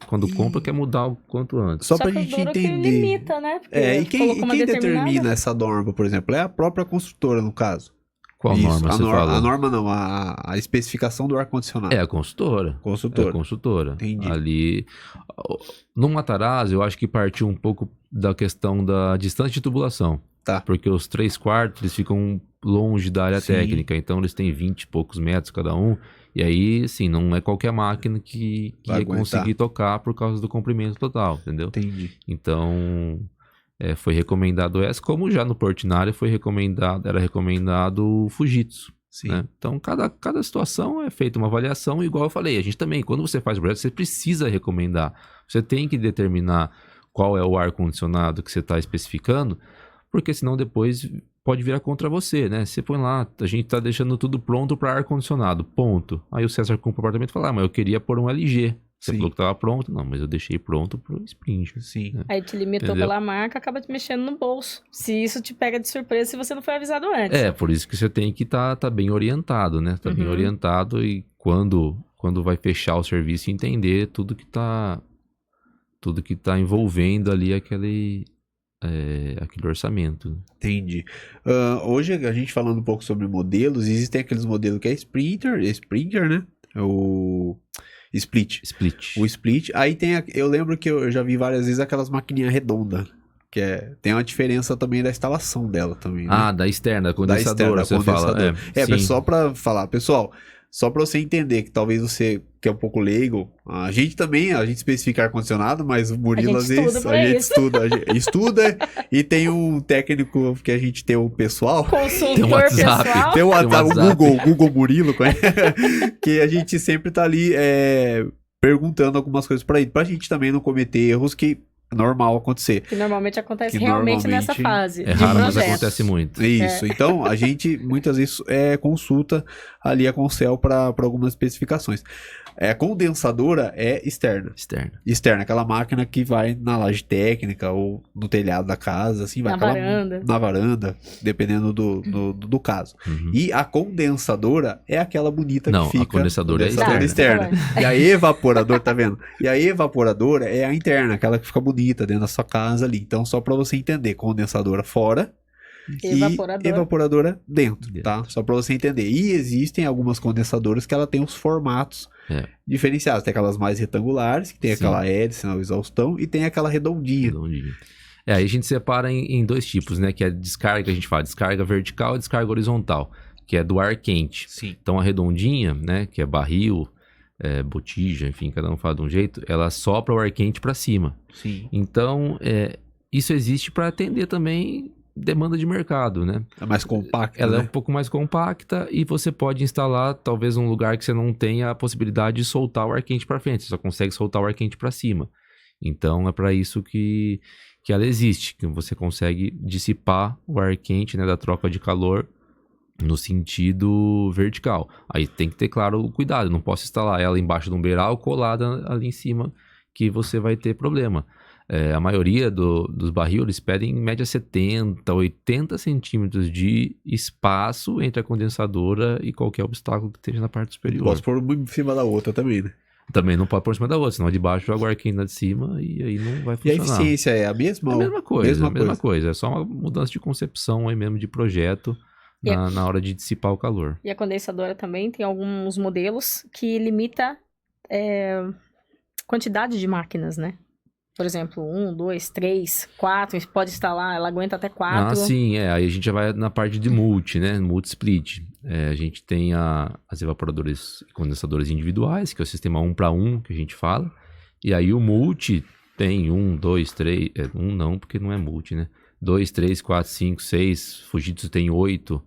Quando compra, quer mudar o quanto antes. Só pra que o gente duro que entender. limita, né? Porque E colocou uma quem determinada. determina essa norma, por exemplo? É a própria construtora, no caso. Qual Isso, norma você fala? A norma não, a especificação do ar-condicionado. É a consultora. Consultora. É a consultora. Entendi. Ali, no Matarazzo, eu acho que partiu um pouco da questão da distância de tubulação. Tá. Porque os 3/4, eles ficam longe da área Sim. técnica. Então, eles têm 20 e poucos metros cada um. E aí, assim, não é qualquer máquina que Vai ia aguentar. conseguir tocar por causa do comprimento total, entendeu? Entendi. Então, foi recomendado essa. Como já no Portinari era recomendado o Fujitsu. Sim. Né? Então, cada situação é feita uma avaliação, igual eu falei, a gente também, quando você faz o projeto, você precisa recomendar, você tem que determinar qual é o ar-condicionado que você está especificando, porque senão depois pode virar contra você, né? Você põe lá, a gente está deixando tudo pronto para ar-condicionado, ponto. Aí o César compra o apartamento e fala, mas eu queria pôr um LG. Você Sim. falou que estava pronto. Não, mas eu deixei pronto pro Springer. Sim. Aí te limitou Entendeu? pela marca, acaba te mexendo no bolso. Se isso te pega de surpresa, se você não foi avisado antes. Por isso que você tem que tá bem orientado, né? Tá bem Uhum. orientado e quando vai fechar o serviço, entender tudo que tá envolvendo ali aquele orçamento. Entendi. Hoje, a gente falando um pouco sobre modelos, existem aqueles modelos que é Springer, né? O Split. Split. O Split. Aí tem, eu lembro que eu já vi várias vezes aquelas maquininhas redondas, que tem uma diferença também da instalação dela também, né? Ah, da externa, condensadora, você fala. Sim. Só pra falar, pessoal, só pra você entender que talvez você, que é um pouco leigo, a gente especifica ar-condicionado, mas o Murilo, A às gente vezes, estuda a pra gente isso. estuda e tem um técnico que a gente tem o pessoal, Consultor Tem um WhatsApp. pessoal. tem o WhatsApp. o Google Murilo, que a gente sempre tá ali perguntando algumas coisas pra ele, pra gente também não cometer erros que normal acontecer. Que normalmente acontece Que realmente normalmente nessa fase É de raro, mas projetos. acontece muito. Isso, então a gente muitas vezes consulta ali a Concel para algumas especificações. A condensadora é externa. Externa. Externa, aquela máquina que vai na laje técnica ou no telhado da casa, assim, vai Na aquela- varanda. na varanda, dependendo do caso. Uhum. E a condensadora é aquela bonita Não, que a fica... condensadora é externa. E a evaporadora, tá vendo? E a evaporadora é a interna, aquela que fica bonita dentro da sua casa ali. Então, só para você entender, condensadora fora Evaporadora. e evaporadora dentro, Dentro. tá? Só para você entender. E existem algumas condensadoras que ela tem os formatos diferenciados. Tem aquelas mais retangulares, que tem Sim. aquela hélice, o exaustão, e tem aquela redondinha. Redondinho. Aí a gente separa em dois tipos, né? Que é descarga, a gente fala descarga vertical e descarga horizontal, que é do ar quente. Sim. Então a redondinha, né? Que é barril, botija, enfim, cada um fala de um jeito, ela sopra o ar quente para cima. Sim. Então, isso existe para atender também demanda de mercado, né? É mais compacta, Ela é né? um pouco mais compacta e você pode instalar talvez um lugar que você não tenha a possibilidade de soltar o ar quente para frente, você só consegue soltar o ar quente para cima. Então é para isso que ela existe, que você consegue dissipar o ar quente, né, da troca de calor no sentido vertical. Aí tem que ter, claro, o cuidado, não posso instalar ela embaixo de um beiral colada ali em cima que você vai ter problema. A maioria dos barril, eles pedem em média 70, 80 centímetros de espaço entre a condensadora e qualquer obstáculo que esteja na parte superior. Posso pôr uma em cima da outra também, né? Também não pode pôr em cima da outra, senão a de baixo joga o ar quente na de cima e aí não vai E a funcionar. eficiência é a mesma? É a ou- mesma coisa. É só uma mudança de concepção aí mesmo de projeto na hora de dissipar o calor. E a condensadora também tem alguns modelos que limita quantidade de máquinas, né? Por exemplo, 1, 2, 3, 4, pode instalar, ela aguenta até 4. Ah, sim, aí a gente já vai na parte de multi, né? Multi-split. A gente tem as evaporadoras e condensadores individuais, que é o sistema 1 para 1, que a gente fala. E aí o multi tem 1, 2, 3... 1 não, porque não é multi, né? 2, 3, 4, 5, 6... Fujitsu tem 8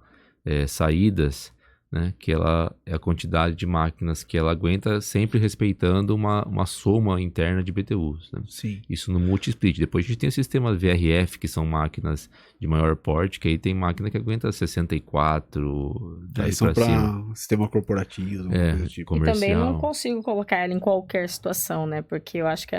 saídas, né? Que ela é a quantidade de máquinas que ela aguenta, sempre respeitando uma soma interna de BTUs, né? Sim. Isso no multi-split. Depois a gente tem o sistema VRF, que são máquinas de maior porte, que aí tem máquina que aguenta 64, daí Aí são pra cima. para sistema corporativo, alguma coisa do tipo. E Comercial. também não consigo colocar ela em qualquer situação, né? Porque eu acho que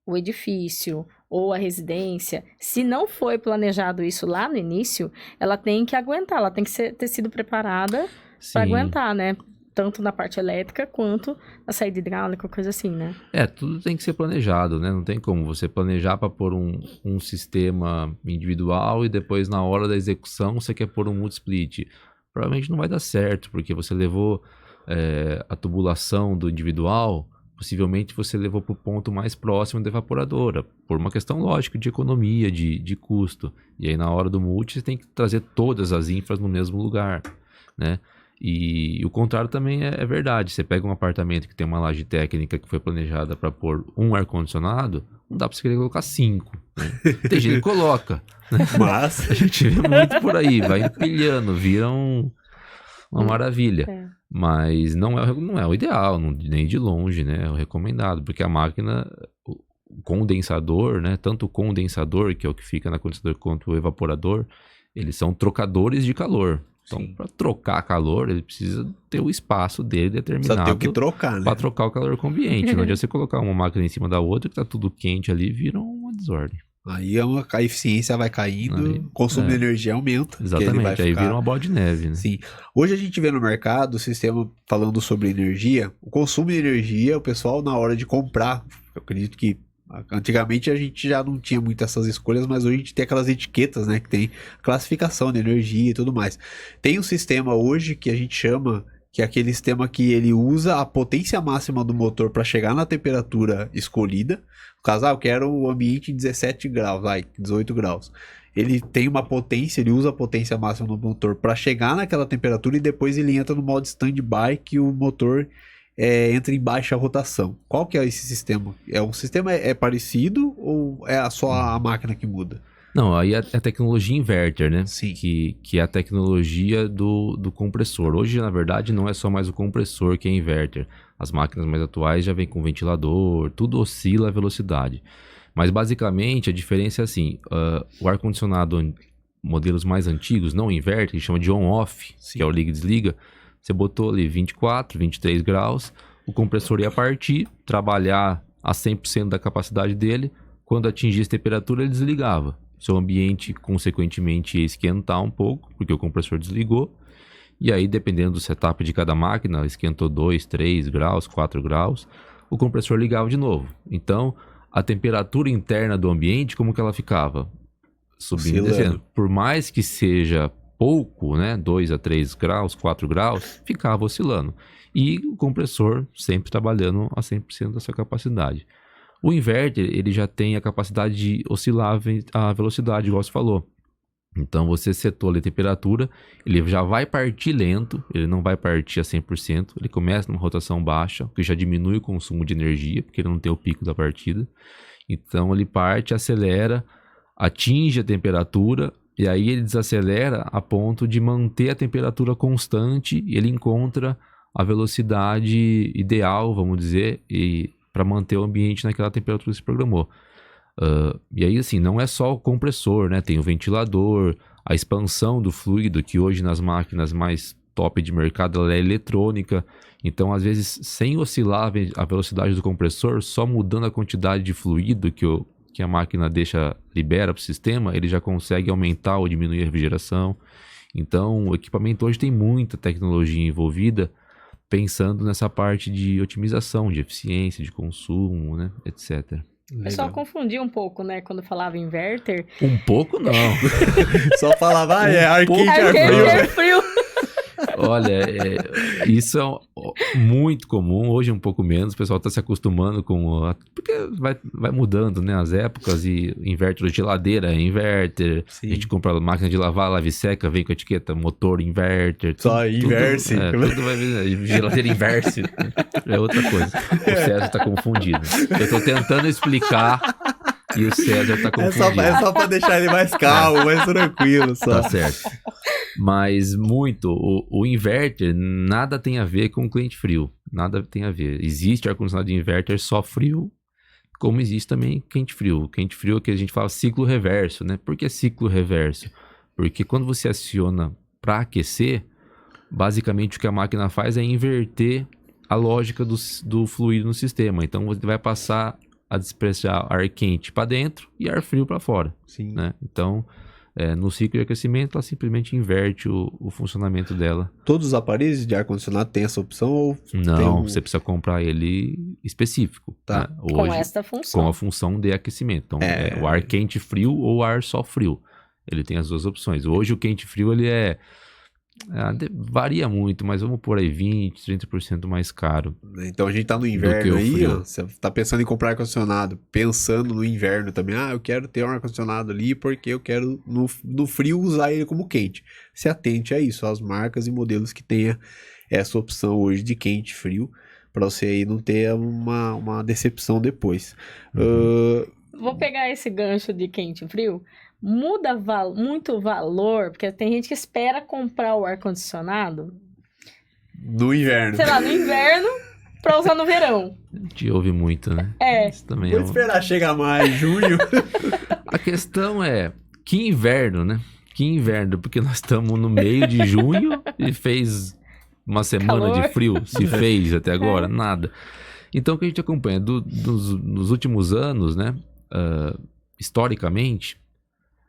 o edifício ou a residência, se não foi planejado isso lá no início, ela tem que aguentar, ela tem que ter sido preparada Sim. para aguentar, né? Tanto na parte elétrica quanto na saída hidráulica, coisa assim, né? Tudo tem que ser planejado, né? Não tem como você planejar para pôr um sistema individual e depois na hora da execução você quer pôr um multi-split. Provavelmente não vai dar certo, porque você levou a tubulação do individual, possivelmente você levou para o ponto mais próximo da evaporadora, por uma questão lógica de economia, de custo. E aí na hora do multi você tem que trazer todas as infras no mesmo lugar, né? E o contrário também é verdade. Você pega um apartamento que tem uma laje técnica que foi planejada para pôr um ar-condicionado, não dá para você querer colocar 5. Né? Tem gente que coloca. Né? Mas A gente vê muito por aí, vai empilhando, vira uma maravilha. Mas não é o ideal, nem de longe, né? É o recomendado, porque a máquina, o condensador, né? Tanto o condensador, que é o que fica na condensador, quanto o evaporador, eles são trocadores de calor. Então, para trocar calor, ele precisa ter o espaço dele determinado. só tem o que trocar, né? Para trocar o calor com o ambiente. Não adianta você colocar uma máquina em cima da outra, que tá tudo quente ali, vira uma desordem. Aí a eficiência vai caindo, Aí, o consumo de energia aumenta. porque ele vai Exatamente, aí ficar... vira uma bola de neve, né? Sim. Hoje a gente vê no mercado o sistema falando sobre energia, o consumo de energia, o pessoal na hora de comprar, eu acredito que antigamente a gente já não tinha muitas essas escolhas, mas hoje a gente tem aquelas etiquetas, né, que tem classificação de energia e tudo mais. Tem um sistema hoje que a gente chama, que é aquele sistema que ele usa a potência máxima do motor para chegar na temperatura escolhida. No caso, eu quero o ambiente em 17 graus, 18 graus. Ele tem uma potência, ele usa a potência máxima do motor para chegar naquela temperatura e depois ele entra no modo stand-by que o motor entra em baixa rotação. Qual que é esse sistema? O sistema é parecido ou é só a máquina que muda? Não, aí é a tecnologia inverter, né? Sim. Que é a tecnologia do compressor. Hoje, na verdade, não é só mais o compressor que é inverter. As máquinas mais atuais já vêm com ventilador, tudo oscila a velocidade. Mas basicamente a diferença é assim, o ar-condicionado, modelos mais antigos, não inverte, chama de on-off, que é o liga e desliga, você botou ali 24, 23 graus, o compressor ia partir, trabalhar a 100% da capacidade dele, quando atingisse a temperatura ele desligava. Seu ambiente, consequentemente, ia esquentar um pouco, porque o compressor desligou. E aí, dependendo do setup de cada máquina, esquentou 2, 3 graus, 4 graus, o compressor ligava de novo. Então, a temperatura interna do ambiente, como que ela ficava? Subindo e descendo. Por mais que seja pouco, né, 2 a 3 graus, 4 graus, ficava oscilando. E o compressor sempre trabalhando a 100% da sua capacidade. O inverter, ele já tem a capacidade de oscilar a velocidade, igual você falou. Então, você setou ali a temperatura, ele já vai partir lento, ele não vai partir a 100%, ele começa numa rotação baixa, que já diminui o consumo de energia, porque ele não tem o pico da partida. Então, ele parte, acelera, atinge a temperatura, e aí ele desacelera a ponto de manter a temperatura constante, e ele encontra a velocidade ideal, vamos dizer, para manter o ambiente naquela temperatura que se programou. E aí, assim, não é só o compressor, né? Tem o ventilador, a expansão do fluido, que hoje nas máquinas mais top de mercado ela é eletrônica. Então, às vezes, sem oscilar a velocidade do compressor, só mudando a quantidade de fluido que a máquina libera para o sistema, ele já consegue aumentar ou diminuir a refrigeração. Então, o equipamento hoje tem muita tecnologia envolvida, pensando nessa parte de otimização, de eficiência, de consumo, né, etc. O pessoal confundia um pouco, né, quando falava inverter. Um pouco não. Só falava, ar quente, ar frio. Olha, isso é muito comum, hoje um pouco menos, o pessoal está se acostumando porque vai mudando, né, as épocas, e inverter, geladeira é inverter, a gente compra máquina de lavar, lave e seca, vem com a etiqueta motor inverter. Só inverse. Tudo vai vir, geladeira inverse, é outra coisa. O César está confundido. Eu estou tentando explicar e o César está confundido. É só para deixar ele mais calmo, mais tranquilo. Só. Tá certo. Mas o inverter nada tem a ver com o cliente frio. Nada tem a ver. Existe ar-condicionado de inverter só frio, como existe também quente frio. Quente frio é que a gente fala ciclo reverso, né? Por que ciclo reverso? Porque quando você aciona para aquecer, basicamente o que a máquina faz é inverter a lógica do fluido no sistema. Então você vai passar a despreciar ar quente para dentro e ar frio para fora. Sim. Né? Então, no ciclo de aquecimento, ela simplesmente inverte o funcionamento dela. Todos os aparelhos de ar-condicionado têm essa opção? Ou não, você precisa comprar ele específico. Tá. Né? Com esta função. Com a função de aquecimento. Então, o ar quente frio ou ar só frio. Ele tem as duas opções. Hoje o quente frio ele varia muito, mas vamos pôr aí 20%, 30% mais caro. Então a gente tá no inverno aí, ó, você tá pensando em comprar ar-condicionado, pensando no inverno também, eu quero ter um ar-condicionado ali porque eu quero no frio usar ele como quente. Se atente a isso, às marcas e modelos que tenha essa opção hoje de quente e frio, para você aí não ter uma decepção depois. Vou pegar esse gancho de quente e frio. Muda muito o valor, porque tem gente que espera comprar o ar-condicionado no inverno. Sei lá, no inverno, pra usar no verão. Te ouve muito, né? Isso também vou esperar chegar mais, junho. A questão é, que inverno, né? Que inverno, porque nós estamos no meio de junho e fez uma semana de frio. Se fez até agora, nada. Então, o que a gente acompanha nos últimos anos, né? Historicamente,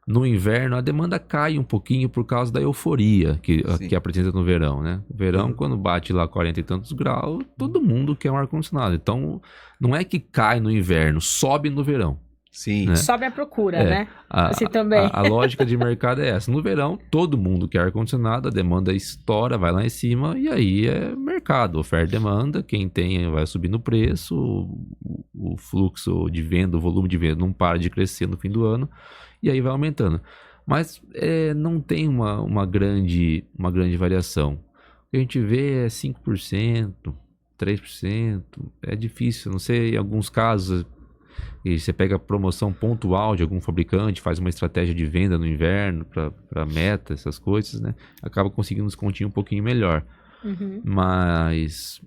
no inverno a demanda cai um pouquinho por causa da euforia que apresenta no verão, né? O verão, quando bate lá 40 e tantos graus, todo mundo quer um ar-condicionado. Então, não é que cai no inverno, sobe no verão. Sim. Né? Sobe a procura, né? Assim também. A lógica de mercado é essa. No verão, todo mundo quer ar-condicionado, a demanda estoura, vai lá em cima, e aí é mercado, oferta e demanda, quem tem vai subir no preço, o fluxo de venda, o volume de venda não para de crescer no fim do ano, e aí vai aumentando. Mas não tem uma grande variação. O que a gente vê é 5%, 3%, é difícil, não sei, em alguns casos... E você pega a promoção pontual de algum fabricante, faz uma estratégia de venda no inverno para meta, essas coisas, né? Acaba conseguindo um descontinho um pouquinho melhor. Uhum. Mas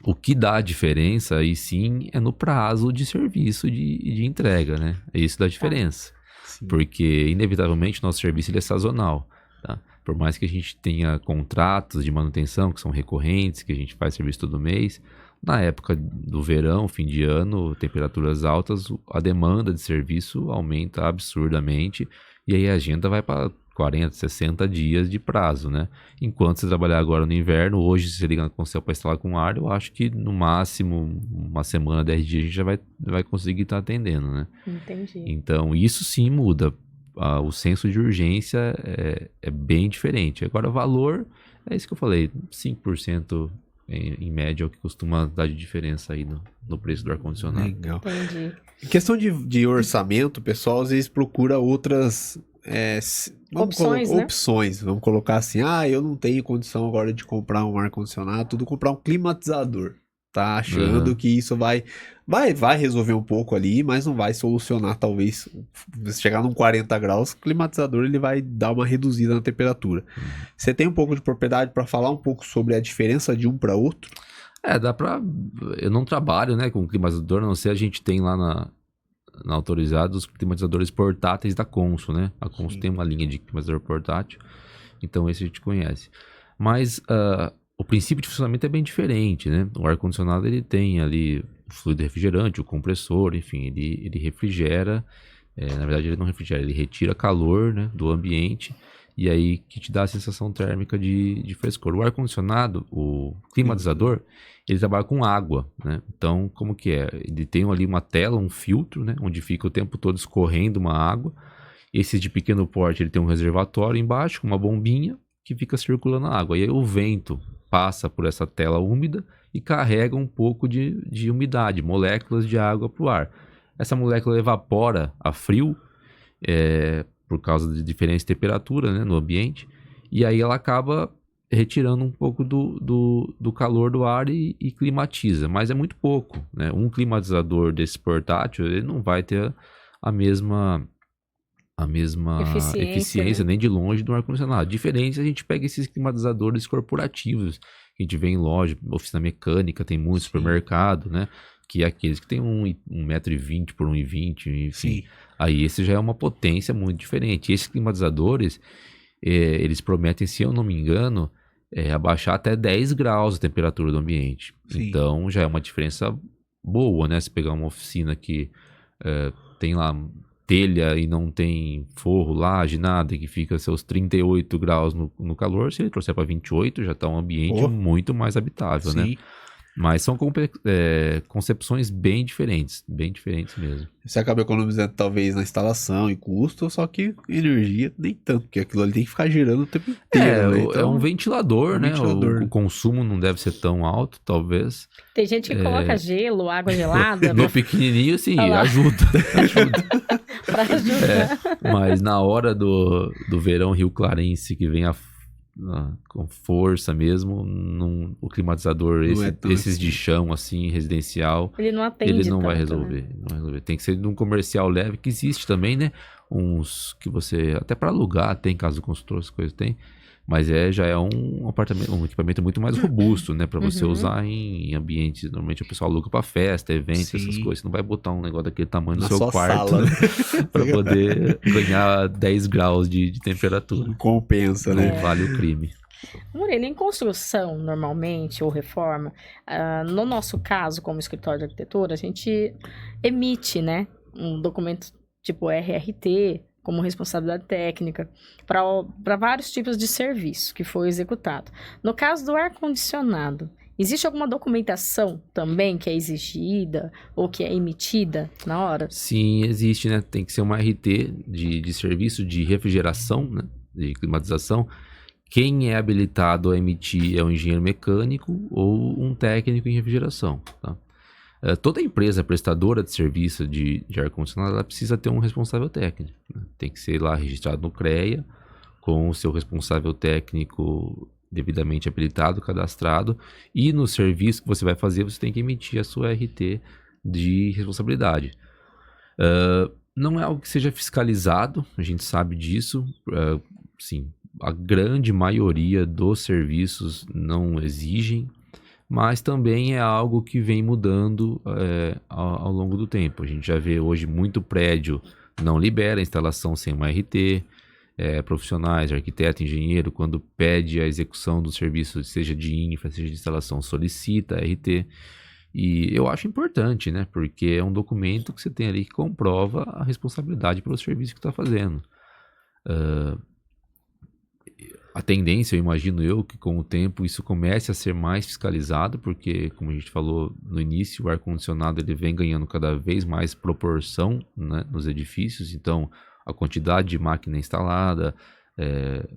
O que dá a diferença, aí sim, é no prazo de serviço de entrega, né? Isso dá a diferença. Sim. Porque, inevitavelmente, nosso serviço ele é sazonal, tá? Por mais que a gente tenha contratos de manutenção, que são recorrentes, que a gente faz serviço todo mês, na época do verão, fim de ano, temperaturas altas, a demanda de serviço aumenta absurdamente e aí a agenda vai para 40, 60 dias de prazo, né? Enquanto você trabalhar agora no inverno, hoje se você liga com o céu para instalar com ar, eu acho que no máximo uma semana, 10 dias a gente já vai conseguir estar atendendo, né? Entendi. Então isso sim muda. O senso de urgência é bem diferente. Agora o valor, é isso que eu falei, 5% em média é o que costuma dar de diferença aí no preço do ar-condicionado. Legal. Entendi. Em questão de orçamento, o pessoal às vezes procura outras Opções, né? opções. Vamos colocar assim, eu não tenho condição agora de comprar um ar-condicionado, tudo comprar um climatizador. Tá achando que isso vai resolver um pouco ali, mas não vai solucionar, talvez, se chegar num 40 graus, o climatizador ele vai dar uma reduzida na temperatura. Você tem um pouco de propriedade para falar um pouco sobre a diferença de um para outro? Dá pra... Eu não trabalho, né, com climatizador, a não ser a gente tem lá na autorizada os climatizadores portáteis da Consul, né? A Consul Sim. tem uma linha de climatizador portátil, então esse a gente conhece. Mas o princípio de funcionamento é bem diferente, né? O ar-condicionado ele tem ali o fluido refrigerante, o compressor, enfim, ele refrigera, na verdade ele não refrigera, ele retira calor, né, do ambiente e aí que te dá a sensação térmica de frescor. O ar-condicionado, o climatizador, ele trabalha com água, né? Então, como que é? Ele tem ali uma tela, um filtro, né, onde fica o tempo todo escorrendo uma água. Esse de pequeno porte, ele tem um reservatório embaixo, com uma bombinha que fica circulando a água. E aí o vento passa por essa tela úmida e carrega um pouco de umidade, moléculas de água para o ar. Essa molécula evapora a frio, por causa de diferença de temperatura, né, no ambiente, e aí ela acaba retirando um pouco do calor do ar e climatiza, mas é muito pouco, né? Um climatizador desse portátil, ele não vai ter a mesma eficiência, né? nem de longe do ar-condicionado. Diferente se a gente pega esses climatizadores corporativos, que a gente vê em loja, oficina mecânica, tem muito supermercado, né? Que é aqueles que tem 1,20 m por 1,20 m, enfim. Sim. Aí esse já é uma potência muito diferente. Esses climatizadores, eles prometem, se eu não me engano, abaixar até 10 graus a temperatura do ambiente. Sim. Então já é uma diferença boa, né? Se pegar uma oficina que tem lá telha e não tem forro, laje, nada, que fica seus 38 graus no calor, se ele trouxer para 28, já está um ambiente muito mais habitável, né? Mas são concepções bem diferentes mesmo. Você acaba economizando talvez na instalação e custo, só que energia nem tanto, porque aquilo ali tem que ficar girando o tempo inteiro. Né? Então, é um ventilador, né? O consumo não deve ser tão alto, talvez. Tem gente que coloca gelo, água gelada. No pequenininho, sim, ajuda. Pra ajudar. Mas na hora do verão Rio Clarense, que vem com força mesmo, o climatizador, esses de chão, assim, residencial, ele não atende, ele não vai tanto, resolver, né? não vai resolver. Tem que ser de um comercial leve, que existe também, né? Uns que você, até para alugar, tem caso do construtor, as coisas tem, mas já é um equipamento muito mais robusto, né? Para você usar em ambientes, normalmente o pessoal aluga para festa, eventos, essas coisas. Você não vai botar um negócio daquele tamanho no seu quarto, sala, né? Para poder ganhar 10 graus de temperatura. Não compensa, né? Não vale o crime. Murilo, em construção, normalmente, ou reforma, no nosso caso, como escritório de arquitetura, a gente emite, né, um documento tipo RRT, como responsabilidade técnica, para vários tipos de serviço que foi executado. No caso do ar-condicionado, existe alguma documentação também que é exigida ou que é emitida na hora? Sim, existe, né? Tem que ser uma RT de serviço de refrigeração, né? De climatização. Quem é habilitado a emitir é um engenheiro mecânico ou um técnico em refrigeração, tá? Toda empresa prestadora de serviço de ar-condicionado, ela precisa ter um responsável técnico, né? Tem que ser lá registrado no CREA, com o seu responsável técnico devidamente habilitado, cadastrado, e no serviço que você vai fazer, você tem que emitir a sua RT de responsabilidade. Não é algo que seja fiscalizado, a gente sabe disso, sim. A grande maioria dos serviços não exigem, mas também é algo que vem mudando ao longo do tempo. A gente já vê hoje muito prédio não libera a instalação sem uma RT, profissionais, arquiteto, engenheiro, quando pede a execução do serviço, seja de infra, seja de instalação, solicita a RT. E eu acho importante, né? Porque é um documento que você tem ali que comprova a responsabilidade pelo serviço que está fazendo. A tendência, eu imagino que com o tempo isso comece a ser mais fiscalizado, porque, como a gente falou no início, o ar-condicionado ele vem ganhando cada vez mais proporção, né, nos edifícios. Então, a quantidade de máquina instalada,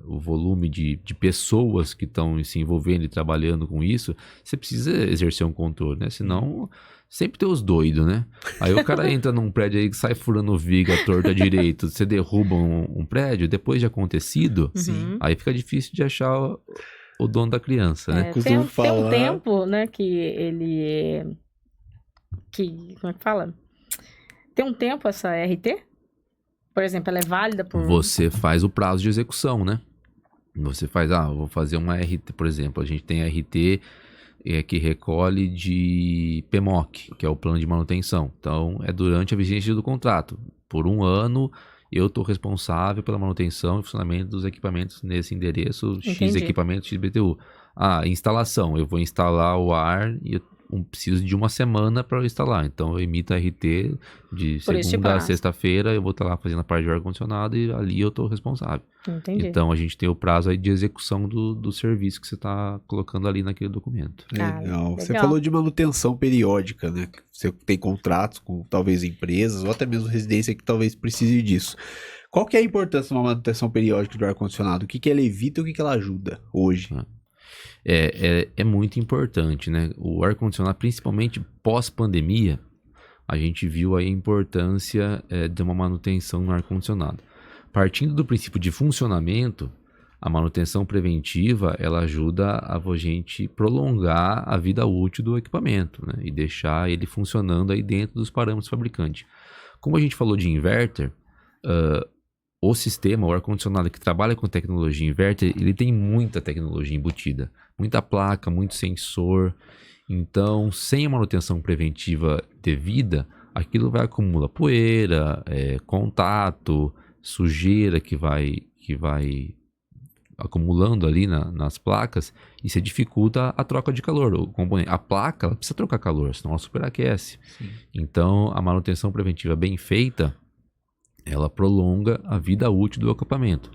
o volume de pessoas que estão se envolvendo e trabalhando com isso, você precisa exercer um controle, né? Senão, sempre tem os doidos, né? Aí o cara entra num prédio aí que sai furando viga torta direito, você derruba um prédio, depois de acontecido, aí fica difícil de achar o dono da criança, né? Tem um tempo, né, que ele... como é que fala? Tem um tempo essa RT? Por exemplo, ela é válida por... Você faz o prazo de execução, né? Você faz, vou fazer uma RT, por exemplo, a gente tem a RT que recolhe de PMOC, que é o plano de manutenção. Então, é durante a vigência do contrato. Por 1 ano, eu estou responsável pela manutenção e funcionamento dos equipamentos nesse endereço, X equipamentos, X BTU. Instalação, eu vou instalar o ar e eu preciso de 1 semana para instalar. Então, eu emito a RT de segunda a sexta-feira, eu vou estar lá fazendo a parte de ar-condicionado e ali eu estou responsável. Entendi. Então, a gente tem o prazo aí de execução do serviço que você está colocando ali naquele documento. Legal. Você falou de manutenção periódica, né? Você tem contratos com talvez empresas ou até mesmo residência que talvez precise disso. Qual que é a importância de uma manutenção periódica do ar-condicionado? O que ela evita e o que ela ajuda hoje? É muito importante, né? O ar-condicionado, principalmente pós-pandemia, a gente viu aí a importância de uma manutenção no ar-condicionado. Partindo do princípio de funcionamento, a manutenção preventiva, ela ajuda a gente prolongar a vida útil do equipamento, né? E deixar ele funcionando aí dentro dos parâmetros do fabricante. Como a gente falou de inverter, o sistema, o ar-condicionado que trabalha com tecnologia inverter, ele tem muita tecnologia embutida. Muita placa, muito sensor. Então, sem a manutenção preventiva devida, aquilo vai acumular poeira, contato, sujeira que vai acumulando ali nas placas, e isso dificulta a troca de calor. A placa ela precisa trocar calor, senão ela superaquece. Sim. Então, a manutenção preventiva bem feita, ela prolonga a vida útil do equipamento,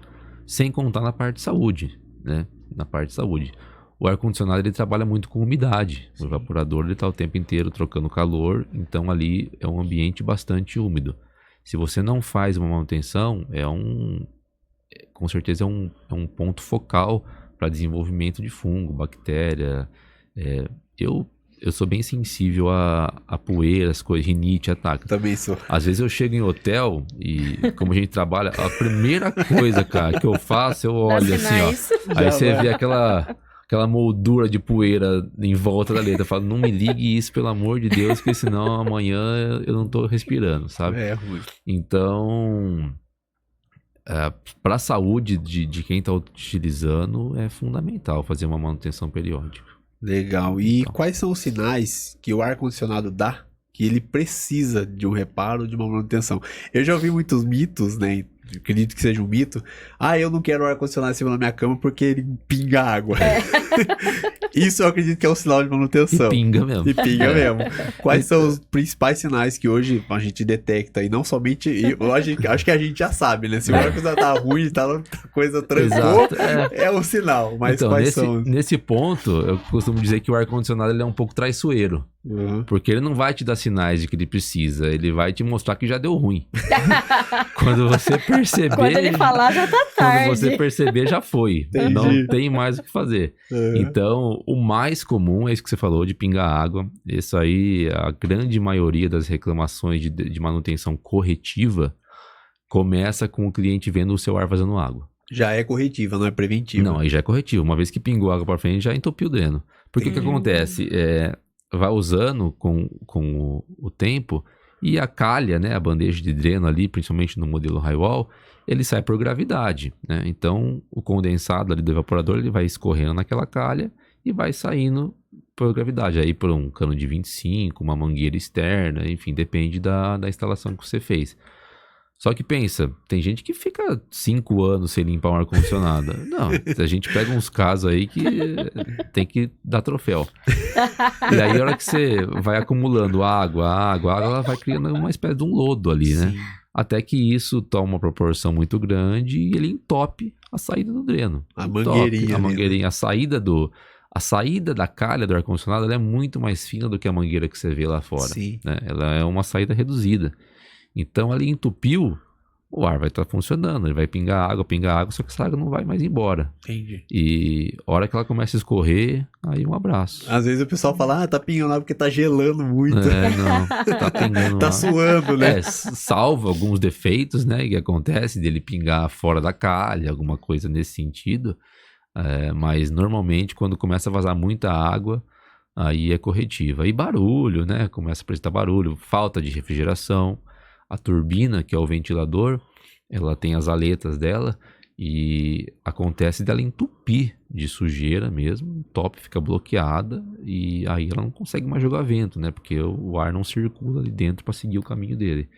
sem contar na parte de saúde, né? Na parte de saúde. O ar-condicionado ele trabalha muito com umidade. O evaporador ele está o tempo inteiro trocando calor, então ali é um ambiente bastante úmido. Se você não faz uma manutenção, com certeza é um ponto focal para desenvolvimento de fungo, bactéria. Eu sou bem sensível a poeira, as coisas, rinite, ataque. Também sou. Às vezes eu chego em hotel e, como a gente trabalha, a primeira coisa, cara, que eu faço, eu olho assim, ó. Aí você vê aquela moldura de poeira em volta da letra. Eu falo, não me ligue isso, pelo amor de Deus, porque senão amanhã eu não tô respirando, sabe? É ruim. Então, para a saúde de quem tá utilizando, é fundamental fazer uma manutenção periódica. Legal. E quais são os sinais que o ar-condicionado dá que ele precisa de um reparo, de uma manutenção? Eu já ouvi muitos mitos, né? Acredito que seja um mito. Eu não quero ar-condicionado em cima da minha cama porque ele pinga água. Isso eu acredito que é um sinal de manutenção. E pinga mesmo. Quais são os principais sinais que hoje a gente detecta? E não somente... acho que a gente já sabe, né? Se o ar-condicionado tá ruim, tá coisa trancou, é um sinal. Mas então, quais são? Nesse ponto, eu costumo dizer que o ar-condicionado ele é um pouco traiçoeiro. Porque ele não vai te dar sinais de que ele precisa, ele vai te mostrar que já deu ruim. Quando você perceber... Quando ele falar, já tá tarde. Quando você perceber, já foi. Entendi. Não tem mais o que fazer. Então, o mais comum é isso que você falou, de pingar água. Isso aí, a grande maioria das reclamações de manutenção corretiva começa com o cliente vendo o seu ar vazando água. Já é corretiva, não é preventiva. Não, aí já é corretiva. Uma vez que pingou água para frente, já entupiu o dreno. Porque o que acontece? Vai usando com o tempo e a calha, né, a bandeja de dreno ali, principalmente no modelo Highwall, ele sai por gravidade, né? Então, o condensado ali do evaporador, ele vai escorrendo naquela calha e vai saindo por gravidade. Aí por um cano de 25, uma mangueira externa, enfim, depende da instalação que você fez. Só que pensa, tem gente que fica 5 anos sem limpar um ar-condicionado. Não, a gente pega uns casos aí que tem que dar troféu. E aí a hora que você vai acumulando água, ela vai criando uma espécie de um lodo ali, né? Sim. Até que isso toma uma proporção muito grande e ele entope a saída do dreno. A mangueirinha. A mangueirinha, a saída da calha do ar-condicionado, ela é muito mais fina do que a mangueira que você vê lá fora. Sim. Né? Ela é uma saída reduzida. Então, ali entupiu, o ar vai estar funcionando. Ele vai pingar água, só que essa água não vai mais embora. Entendi. E a hora que ela começa a escorrer, aí um abraço. Às vezes o pessoal fala, tá pingando lá porque tá gelando muito. Não, tá pingando Tá lá. suando, né? Salvo alguns defeitos, né, que acontece dele pingar fora da calha, alguma coisa nesse sentido. Mas normalmente quando começa a vazar muita água, aí é corretiva. E barulho, né, começa a apresentar barulho, falta de refrigeração. A turbina, que é o ventilador, ela tem as aletas dela e acontece dela entupir de sujeira mesmo, o top fica bloqueada e aí ela não consegue mais jogar vento, né? Porque o ar não circula ali dentro para seguir o caminho dele.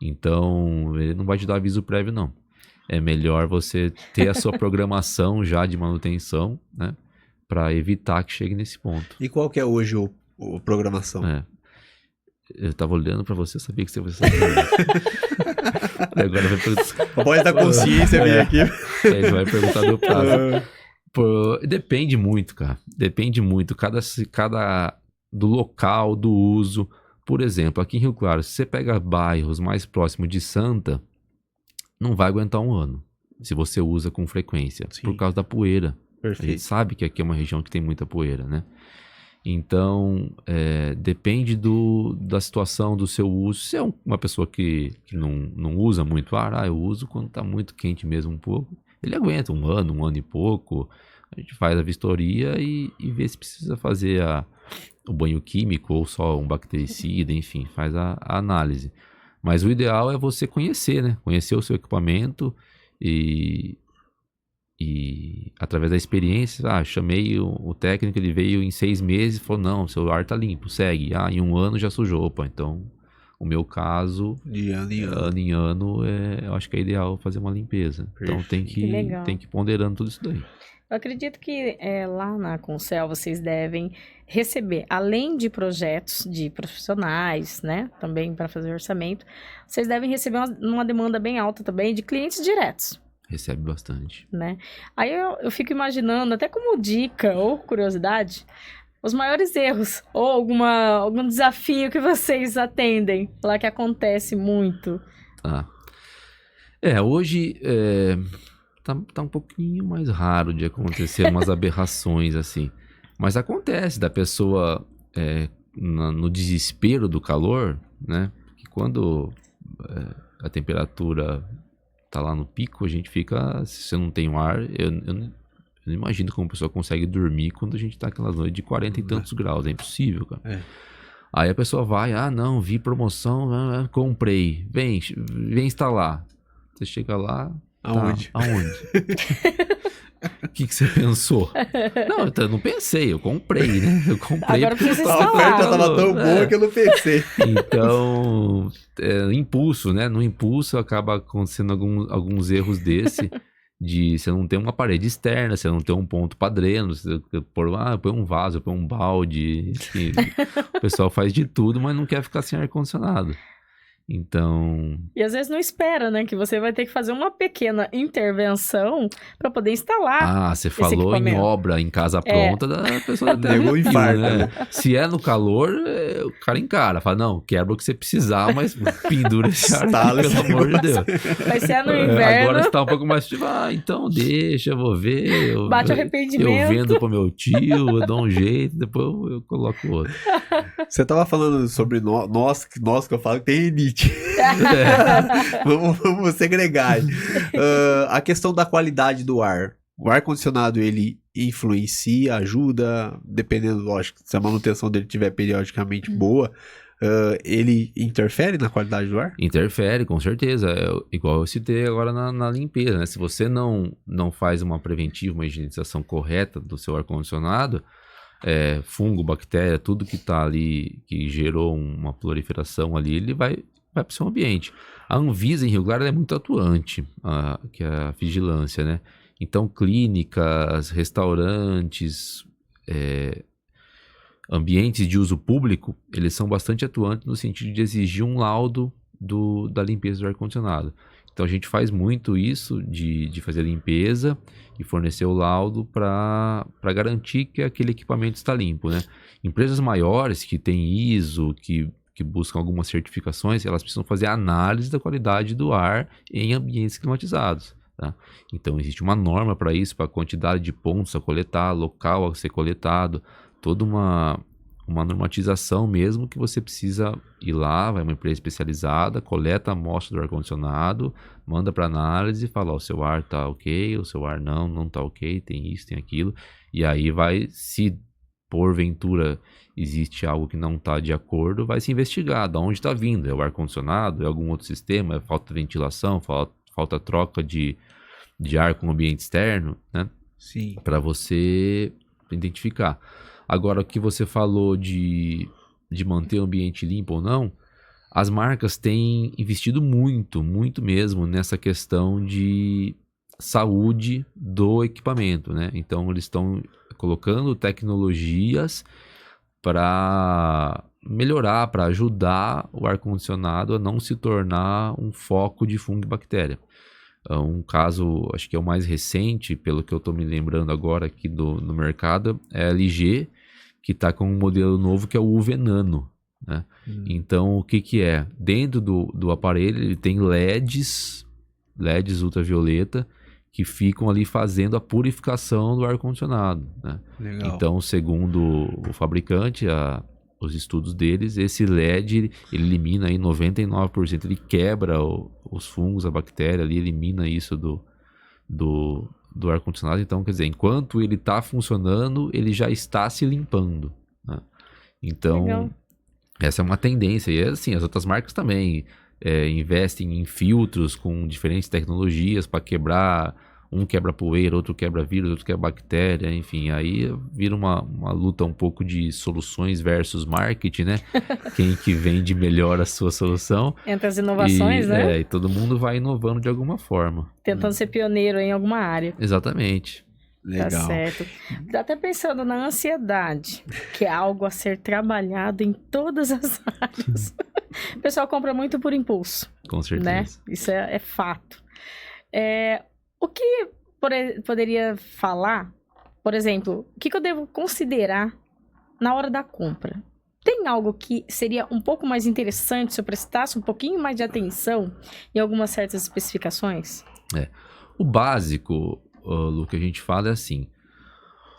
Então, ele não vai te dar aviso prévio, não. É melhor você ter a sua programação já de manutenção, né? Para evitar que chegue nesse ponto. E qual que é hoje a programação? Eu tava olhando pra você, sabia que você ia saber. Agora vai perguntar. A voz da consciência vem aqui. Ele vai perguntar do prazo. Depende muito, cara. Depende muito. Cada do local, do uso. Por exemplo, aqui em Rio Claro, se você pega bairros mais próximos de Santa, não vai aguentar um ano. Se você usa com frequência. Sim. Por causa da poeira. Perfeito. A gente sabe que aqui é uma região que tem muita poeira, né? Então, depende da situação, do seu uso. Se é uma pessoa que não usa muito ar, eu uso quando está muito quente mesmo um pouco. Ele aguenta um ano e pouco. A gente faz a vistoria e vê se precisa fazer o banho químico ou só um bactericida, enfim, faz a análise. Mas o ideal é você conhecer, né? Conhecer o seu equipamento e através da experiência, chamei o técnico, ele veio em 6 meses e falou, não, seu ar tá limpo, segue. Em 1 ano já sujou, então o meu caso, de ano em ano, eu acho que é ideal fazer uma limpeza. Então tem que ir ponderando tudo isso daí. Eu acredito que lá na Concel vocês devem receber, além de projetos de profissionais, né, também para fazer orçamento, vocês devem receber uma demanda bem alta também de clientes diretos. Recebe bastante. Né? Aí eu fico imaginando, até como dica ou curiosidade, os maiores erros ou algum desafio que vocês atendem lá que acontece muito. Hoje tá um pouquinho mais raro de acontecer umas aberrações assim. Mas acontece da pessoa no desespero do calor, né? Que quando a temperatura tá lá no pico, a gente fica, se você não tem o ar, eu não imagino como a pessoa consegue dormir quando a gente tá aquelas noites de 40 e tantos graus, é impossível, cara. Aí a pessoa vai, não, vi promoção, comprei, vem instalar. Você chega lá, aonde? Aonde? O que você pensou? Não, eu não pensei, eu comprei, né? Eu comprei. Agora precisa instalar. A oferta tava tão boa que eu não pensei. Então, impulso, né? No impulso acaba acontecendo alguns erros desse, de você não ter uma parede externa, você não ter um ponto padreno, você põe um vaso, põe um balde, enfim, o pessoal faz de tudo, mas não quer ficar sem ar-condicionado. Então... E às vezes não espera, né? Que você vai ter que fazer uma pequena intervenção para poder instalar. Você falou em obra, em casa pronta, da pessoa até pegou infarto, né? Se é no calor, o cara encara. Fala, não, quebra o que você precisar, mas pendura esse ar aqui, pelo amor de Deus. Mas se é no inverno... Agora você tá um pouco mais tipo, então deixa, eu vou ver. Bate arrependimento. Eu vendo pro meu tio, eu dou um jeito, depois eu coloco outro. Você tava falando sobre nós que eu falo que tem rinite. Vamos segregar. A questão da qualidade do ar. O ar-condicionado, ele influencia, ajuda, dependendo, lógico, se a manutenção dele estiver periodicamente boa, ele interfere na qualidade do ar? Interfere, com certeza. Igual eu citei agora na limpeza, né? Se você não faz uma preventiva, uma higienização correta do seu ar-condicionado, fungo, bactéria, tudo que está ali, que gerou uma proliferação ali, ele vai para o seu ambiente. A Anvisa em Rio Claro é muito atuante, que é a vigilância, né? Então, clínicas, restaurantes, ambientes de uso público, eles são bastante atuantes no sentido de exigir um laudo da limpeza do ar-condicionado. Então, a gente faz muito isso de fazer a limpeza e fornecer o laudo para garantir que aquele equipamento está limpo, né? Empresas maiores que têm ISO, que buscam algumas certificações, elas precisam fazer análise da qualidade do ar em ambientes climatizados. Tá? Então, existe uma norma para isso, para a quantidade de pontos a coletar, local a ser coletado, toda uma normatização mesmo, que você precisa ir lá, vai uma empresa especializada, coleta a amostra do ar-condicionado, manda para análise e fala, o seu ar está ok, o seu ar não está ok, tem isso, tem aquilo, e aí vai, se porventura existe algo que não está de acordo, vai se investigar de onde está vindo, é o ar-condicionado, é algum outro sistema, é falta de ventilação, falta troca de ar com o ambiente externo, né? Sim. Para você identificar. Agora, o que você falou de manter o ambiente limpo ou não, as marcas têm investido muito, muito mesmo nessa questão de saúde do equipamento, né? Então, eles estão colocando tecnologias para melhorar, para ajudar o ar-condicionado a não se tornar um foco de fungo e bactéria. Um caso, acho que é o mais recente, pelo que eu estou me lembrando agora aqui no mercado, é a LG, que está com um modelo novo que é o UV Nano, né? Então, o que é? Dentro do aparelho, ele tem LEDs ultravioleta, que ficam ali fazendo a purificação do ar-condicionado, né? Legal. Então, segundo o fabricante, os estudos deles, esse LED ele elimina aí 99%, ele quebra os fungos, a bactéria ali, elimina isso do ar-condicionado. Então, quer dizer, enquanto ele está funcionando, ele já está se limpando, né? Então, legal. Essa é uma tendência. E assim, as outras marcas também investem em filtros com diferentes tecnologias para quebrar. Um quebra poeira, outro quebra vírus, outro quebra bactéria, enfim, aí vira uma luta um pouco de soluções versus marketing, né? Quem que vende melhor a sua solução. Entre as inovações, né? E todo mundo vai inovando de alguma forma. Tentando ser pioneiro em alguma área. Exatamente. Legal. Tá certo. Até pensando na ansiedade, que é algo a ser trabalhado em todas as áreas. O pessoal compra muito por impulso. Com certeza. Né? Isso é fato. O que poderia falar, por exemplo, o que eu devo considerar na hora da compra? Tem algo que seria um pouco mais interessante se eu prestasse um pouquinho mais de atenção em algumas certas especificações? O básico, Lu, que a gente fala é assim,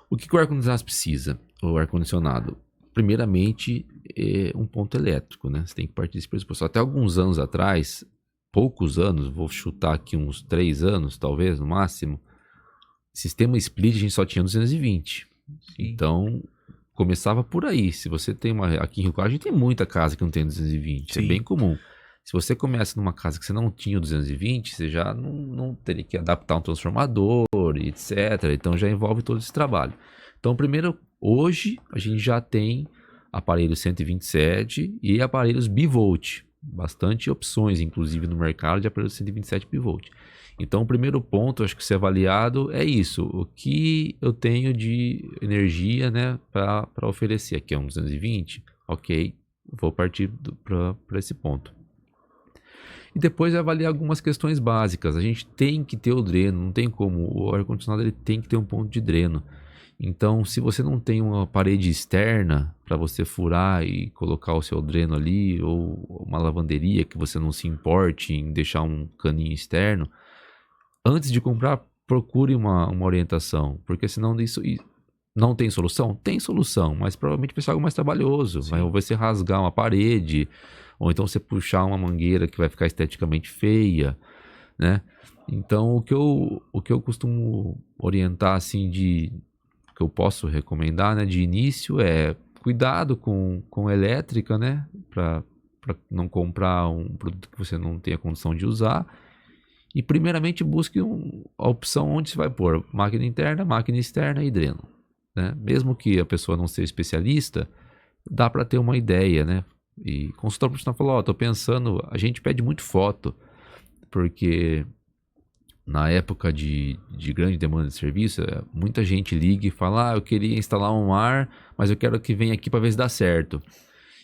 o que o ar-condicionado precisa? O ar-condicionado, primeiramente, é um ponto elétrico, né? Você tem que partir desse pressuposto. Até alguns anos atrás, poucos anos, vou chutar aqui uns 3 anos, talvez, no máximo, sistema split a gente só tinha 220. Sim. Então, começava por aí. Se você tem aqui em Rio Claro, a gente tem muita casa que não tem 220. Sim. É bem comum. Se você começa numa casa que você não tinha o 220, você já não teria que adaptar um transformador, etc. Então, já envolve todo esse trabalho. Então, primeiro, hoje, a gente já tem aparelhos 127 e aparelhos bivolt. Bastante opções, inclusive, no mercado de aparelhos 127 bivolt. Então, o primeiro ponto, acho que ser avaliado é isso. O que eu tenho de energia, né, para oferecer? Aqui é um 220? Ok, vou partir para esse ponto. E depois avaliar algumas questões básicas. A gente tem que ter o dreno, não tem como. O ar-condicionado ele tem que ter um ponto de dreno. Então, se você não tem uma parede externa para você furar e colocar o seu dreno ali, ou uma lavanderia que você não se importe em deixar um caninho externo, antes de comprar, procure uma orientação, porque senão isso não tem solução? Tem solução, mas provavelmente vai ser algo mais trabalhoso. Vai você rasgar uma parede, ou então você puxar uma mangueira que vai ficar esteticamente feia, né? Então, o que eu costumo orientar, assim, que eu posso recomendar, né, de início é cuidado com elétrica, né, para não comprar um produto que você não tenha condição de usar. E primeiramente busque a opção onde você vai pôr máquina interna, máquina externa e dreno. né? Mesmo que a pessoa não seja especialista, dá para ter uma ideia, né? E o consultor profissional falou, tô pensando, a gente pede muito foto, porque na época de grande demanda de serviço, muita gente liga e fala, eu queria instalar um ar, mas eu quero que venha aqui para ver se dá certo.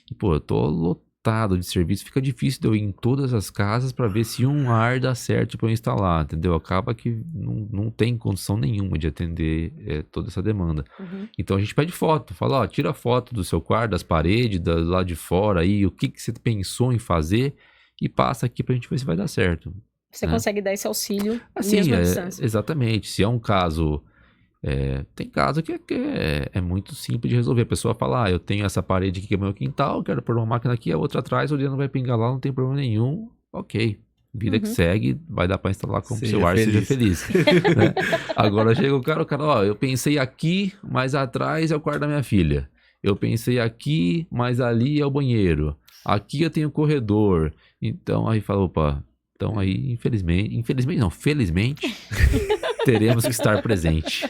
E, pô, eu tô lotado de serviço, fica difícil de eu ir em todas as casas para ver se um ar dá certo para eu instalar, entendeu? Acaba que não tem condição nenhuma de atender toda essa demanda. Então a gente pede foto, fala, tira foto do seu quarto, das paredes, do lado de fora aí, o que você pensou em fazer e passa aqui pra gente ver se vai dar certo. Você consegue dar esse auxílio assim, mesmo à distância. Exatamente. Se é um caso... tem caso que é muito simples de resolver. A pessoa fala, eu tenho essa parede aqui que é meu quintal, quero pôr uma máquina aqui, a outra atrás, o dia não vai pingar lá, não tem problema nenhum. Ok. Vida que segue, vai dar para instalar como seu ar seja feliz. Né? Agora chega o cara, eu pensei aqui, mas atrás é o quarto da minha filha. Eu pensei aqui, mas ali é o banheiro. Aqui eu tenho corredor. Então aí fala, então aí, felizmente, teremos que estar presente.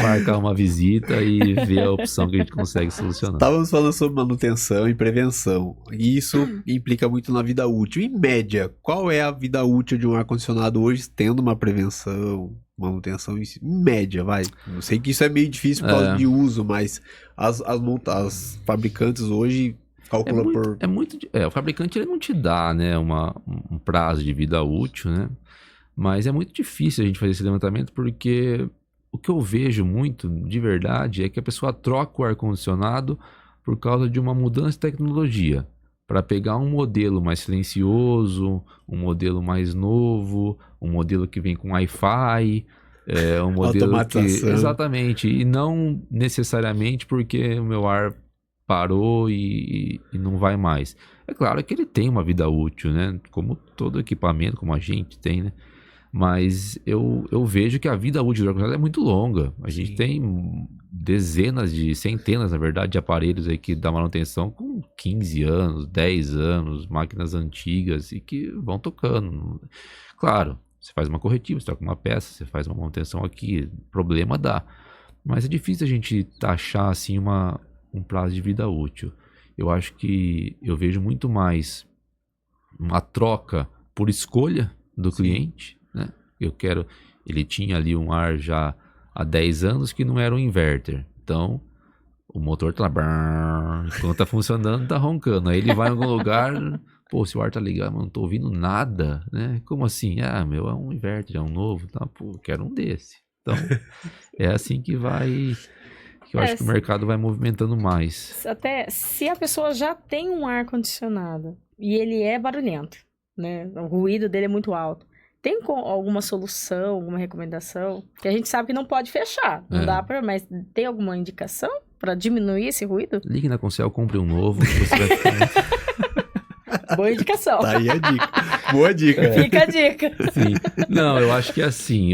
Marcar uma visita e ver a opção que a gente consegue solucionar. Estávamos falando sobre manutenção e prevenção. E isso implica muito na vida útil. Em média, qual é a vida útil de um ar-condicionado hoje, tendo uma prevenção, manutenção em média, vai? Eu sei que isso é meio difícil por causa de uso, mas as fabricantes hoje... o fabricante ele não te dá, né, um prazo de vida útil, né? Mas é muito difícil a gente fazer esse levantamento porque o que eu vejo muito, de verdade, é que a pessoa troca o ar-condicionado por causa de uma mudança de tecnologia. Para pegar um modelo mais silencioso, um modelo mais novo, um modelo que vem com Wi-Fi, um modelo que... Exatamente, e não necessariamente porque o meu ar... parou e não vai mais. É claro que ele tem uma vida útil, né? Como todo equipamento, como a gente tem, né? Mas eu vejo que a vida útil do ar-condicionado é muito longa. A gente tem centenas, na verdade, de aparelhos aí que dá manutenção com 15 anos, 10 anos, máquinas antigas e que vão tocando. Claro, você faz uma corretiva, você troca uma peça, você faz uma manutenção aqui, problema dá. Mas é difícil a gente taxar assim um prazo de vida útil. Eu acho que eu vejo muito mais uma troca por escolha do cliente, né? Ele tinha ali um ar já há 10 anos que não era um inverter. Então, o motor tá lá, quando tá funcionando, tá roncando. Aí ele vai em algum lugar, se o ar tá ligado, mas não tô ouvindo nada, né? Como assim? Meu, é um inverter, é um novo, tá? Quero um desse. Então, é assim que vai... Eu acho que o mercado vai movimentando mais. Até se a pessoa já tem um ar-condicionado e ele é barulhento, né? O ruído dele é muito alto. Tem alguma solução, alguma recomendação? Que a gente sabe que não pode fechar. Não dá pra... Mas tem alguma indicação para diminuir esse ruído? Ligue na Concel, compre um novo. Você vai ficar... Boa indicação. Tá aí a dica. Boa dica. Fica a dica. Sim. Não, eu acho que é assim,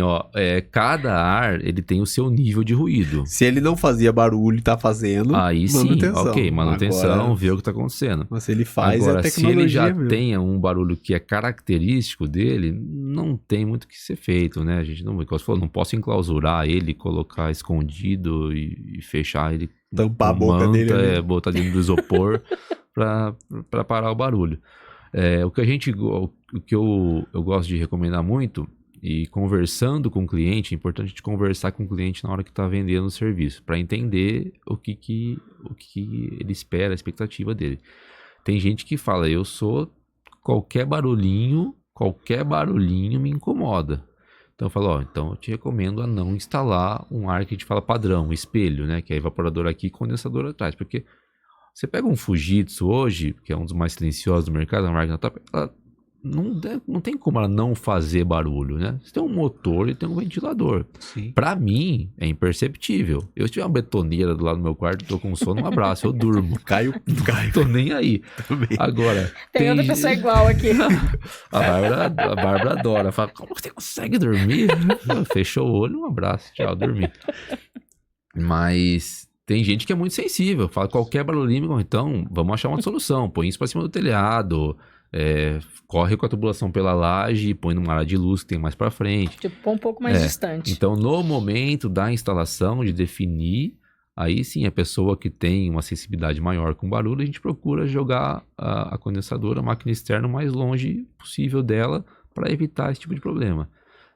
cada ar, ele tem o seu nível de ruído. Se ele não fazia barulho e tá fazendo, aí manutenção. Sim, ok, manutenção, agora, ver o que tá acontecendo. Mas se ele faz, agora, tecnologia se ele já mesmo. tenha um barulho que é característico dele, não tem muito o que ser feito, né? A gente não, como você falou, não posso enclausurar ele, colocar escondido e fechar ele. Tampar a boca dele. Botar dentro do isopor para parar o barulho. O que eu gosto de recomendar muito, e conversando com o cliente, é importante a gente conversar com o cliente na hora que está vendendo o serviço, para entender o que ele espera, a expectativa dele. Tem gente que fala, qualquer barulhinho me incomoda. Então eu falo, então eu te recomendo a não instalar um ar que a gente fala padrão, um espelho, né? Que é evaporador aqui e condensador atrás, porque você pega um Fujitsu hoje, que é um dos mais silenciosos do mercado, a máquina top, ela não tem como ela não fazer barulho, né? Você tem um motor e tem um ventilador. Sim. Pra mim, é imperceptível. Eu se tiver uma betoneira do lado do meu quarto, tô com sono, um abraço, eu durmo. Caio. Tô nem aí. Também. Agora... Tem outra pessoa igual aqui. A Bárbara adora. Fala, como você consegue dormir? Fechou o olho, um abraço, tchau, dormi. Mas... tem gente que é muito sensível, fala qualquer barulhinho, então vamos achar uma solução, põe isso pra cima do telhado, Corre com a tubulação pela laje e põe numa área de luz que tem mais para frente. Tipo, põe um pouco mais distante. Então, no momento da instalação, de definir, aí sim, a pessoa que tem uma sensibilidade maior com barulho, a gente procura jogar a condensadora, a máquina externa, o mais longe possível dela para evitar esse tipo de problema.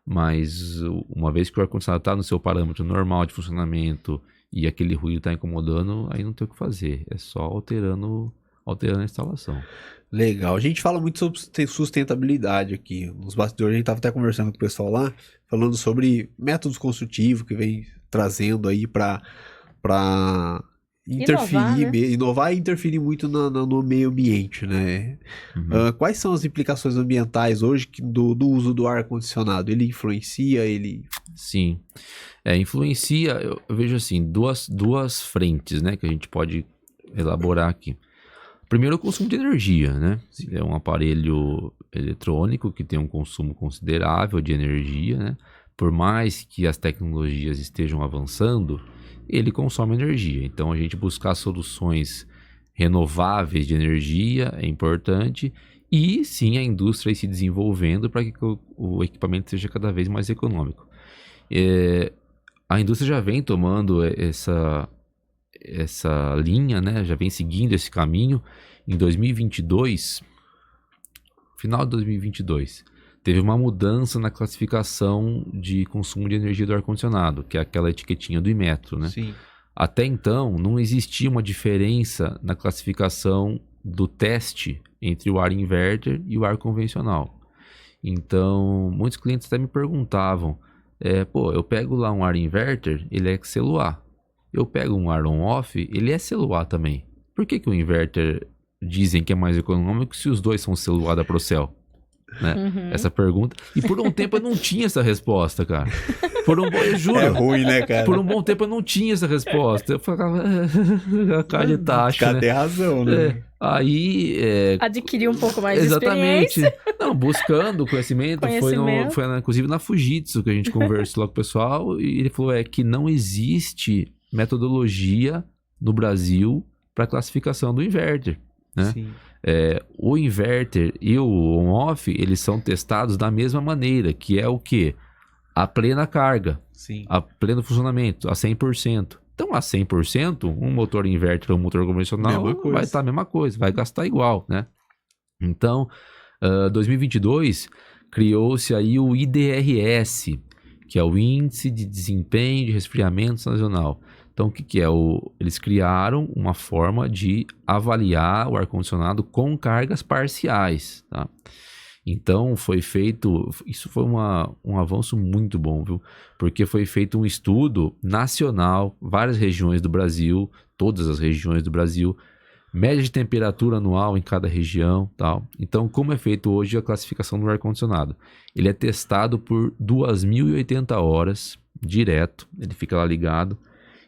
Mas uma vez que o ar-condicionado está no seu parâmetro normal de funcionamento e aquele ruído está incomodando, aí não tem o que fazer. É só alterando a instalação. Legal. A gente fala muito sobre sustentabilidade aqui. Nos bastidores a gente estava até conversando com o pessoal lá, falando sobre métodos construtivos que vem trazendo aí para interferir, inovar e interferir muito no meio ambiente, né? Uhum. Quais são as implicações ambientais hoje do uso do ar-condicionado? Ele influencia, Sim. Influencia, eu vejo assim, duas frentes, né, que a gente pode elaborar aqui. Primeiro, o consumo de energia, né? É um aparelho eletrônico que tem um consumo considerável de energia, né? Por mais que as tecnologias estejam avançando, ele consome energia. Então, a gente buscar soluções renováveis de energia é importante e, sim, a indústria se desenvolvendo para que o equipamento seja cada vez mais econômico. A indústria já vem tomando essa linha, né? Já vem seguindo esse caminho. Em 2022, final de 2022, teve uma mudança na classificação de consumo de energia do ar-condicionado, que é aquela etiquetinha do Inmetro, né? Sim. Até então, não existia uma diferença na classificação do teste entre o ar inverter e o ar convencional. Então, muitos clientes até me perguntavam, eu pego lá um ar inverter, ele é celular. Eu pego um ar on-off, ele é celular também. Por que o inverter dizem que é mais econômico se os dois são celular da Procel? Né? Uhum. Essa pergunta. E por um tempo eu não tinha essa resposta, cara. Eu juro. É ruim, né, cara? Por um bom tempo eu não tinha essa resposta. Eu ficava. A cara de tacho. Cadê né? razão, né? Aí. Adquirir um pouco mais de exatamente. experiência. Não, buscando conhecimento. Foi inclusive na Fujitsu que a gente conversou lá com o pessoal. E ele falou que não existe metodologia no Brasil para classificação do inverter, né? Sim. O inverter e o on-off, eles são testados da mesma maneira, que é o quê? A plena carga, Sim. a pleno funcionamento, a 100%. Então, a 100%, um motor inverter ou um motor convencional vai estar a mesma coisa, vai gastar igual, né? Então, 2022, criou-se aí o IDRS, que é o Índice de Desempenho de Resfriamento Sazonal. Então, o que é? Eles criaram uma forma de avaliar o ar-condicionado com cargas parciais, tá? Então, isso foi um avanço muito bom, viu? Porque foi feito um estudo nacional, várias regiões do Brasil, todas as regiões do Brasil, média de temperatura anual em cada região, tal. Então, como é feito hoje a classificação do ar-condicionado? Ele é testado por 2.080 horas, direto, ele fica lá ligado.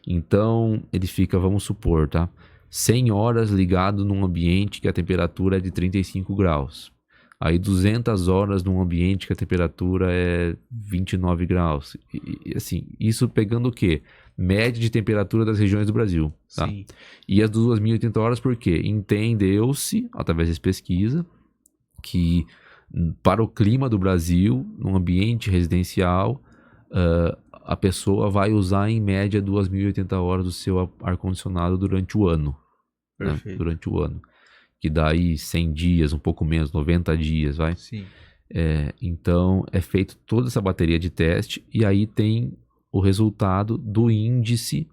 Então, ele fica, vamos supor, tá? 100 horas ligado num ambiente que a temperatura é de 35 graus. Aí 200 horas num ambiente que a temperatura é 29 graus. E assim, isso pegando o quê? Média de temperatura das regiões do Brasil. Tá? Sim. E as 2.080 horas por quê? Entendeu-se, através dessa pesquisa, que para o clima do Brasil, num ambiente residencial, a pessoa vai usar em média 2.080 horas do seu ar-condicionado durante o ano. Né? Durante o ano. Que dá aí 100 dias, um pouco menos, 90 dias, vai? Sim. Então, é feito toda essa bateria de teste e aí tem o resultado do índice,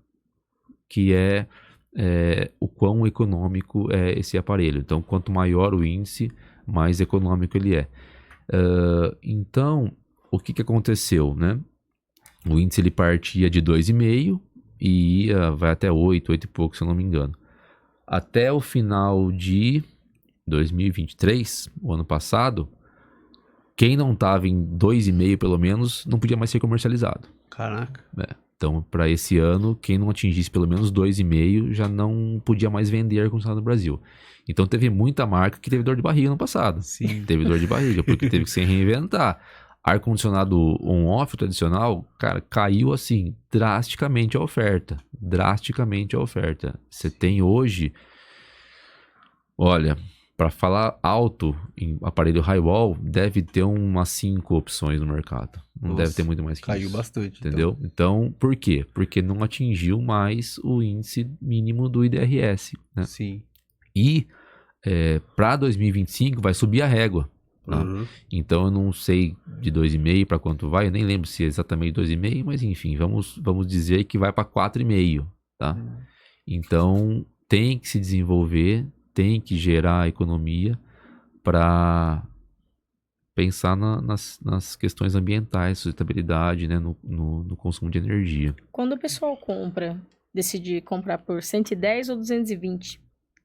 que é o quão econômico é esse aparelho. Então, quanto maior o índice, mais econômico ele é. Então, o que aconteceu, né? O índice ele partia de 2,5 e vai até 8 e pouco, se eu não me engano. Até o final de 2023, o ano passado, quem não estava em 2,5 pelo menos, não podia mais ser comercializado. Caraca. Então, para esse ano, quem não atingisse pelo menos 2,5 já não podia mais vender ar-condicionado no Brasil. Então, teve muita marca que teve dor de barriga no passado. Sim. Teve dor de barriga, porque teve que se reinventar. Ar-condicionado on-off tradicional, cara, caiu assim, drasticamente a oferta. Drasticamente a oferta. Você tem hoje, olha, Para falar alto em aparelho Highwall, deve ter umas 5 opções no mercado. Não Nossa, deve ter muito mais que caiu isso. bastante. Entendeu? Então, por quê? Porque não atingiu mais o índice mínimo do IDRS. Né? Sim. E para 2025 vai subir a régua. Tá? Uhum. Então eu não sei de 2,5 para quanto vai, eu nem lembro se é exatamente 2,5, mas enfim, vamos dizer que vai para 4,5. Tá? Então tem que se desenvolver, tem que gerar economia para pensar nas questões ambientais, sustentabilidade, né, no consumo de energia. Quando o pessoal decide comprar por 110 ou 220,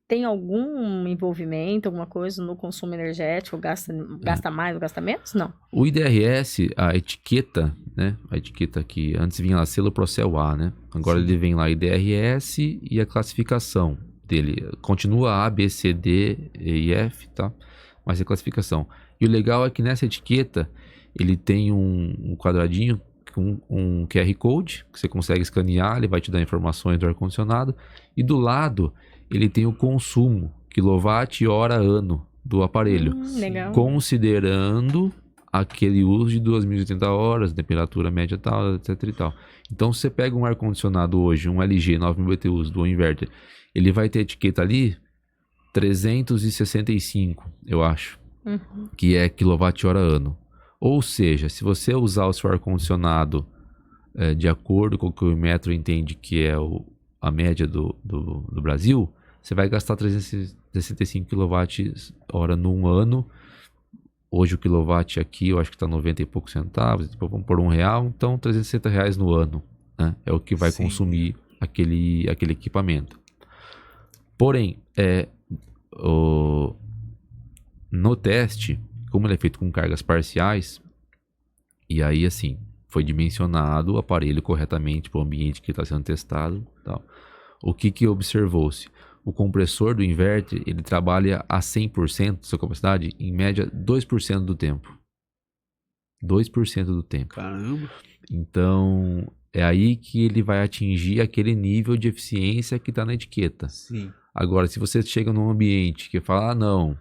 tem algum envolvimento, alguma coisa no consumo energético? Gasta mais ou gasta menos? Não. O IDRS, a etiqueta, né? A etiqueta que antes vinha lá, selo Procel A, né? Agora ele vem lá IDRS e a classificação dele. Continua A, B, C, D, E e F, tá? Mas é classificação. E o legal é que nessa etiqueta ele tem um quadradinho com um QR Code que você consegue escanear, ele vai te dar informações do ar-condicionado. E do lado ele tem o consumo, quilowatt-hora-ano do aparelho. Legal. Considerando aquele uso de 2.080 horas, temperatura média tal, etc e tal. Então, se você pega um ar-condicionado hoje, um LG 9.000 BTUs do inverter, ele vai ter etiqueta ali 365, eu acho, que é quilowatt-hora-ano. Ou seja, se você usar o seu ar-condicionado de acordo com o que o Inmetro entende que é a média do Brasil, você vai gastar 365 kWh num ano. Hoje o quilowatt aqui eu acho que está 90 e poucos centavos, vamos por R$1, então R$360 no ano, né? É o que vai consumir aquele equipamento. Porém, no teste, como ele é feito com cargas parciais, e aí assim, foi dimensionado o aparelho corretamente para o ambiente que está sendo testado, tal. O que observou-se? O compressor do inverter, ele trabalha a 100% da sua capacidade, em média 2% do tempo. 2% do tempo. Caramba. Então, é aí que ele vai atingir aquele nível de eficiência que está na etiqueta. Sim. Agora, se você chega num ambiente que fala, não,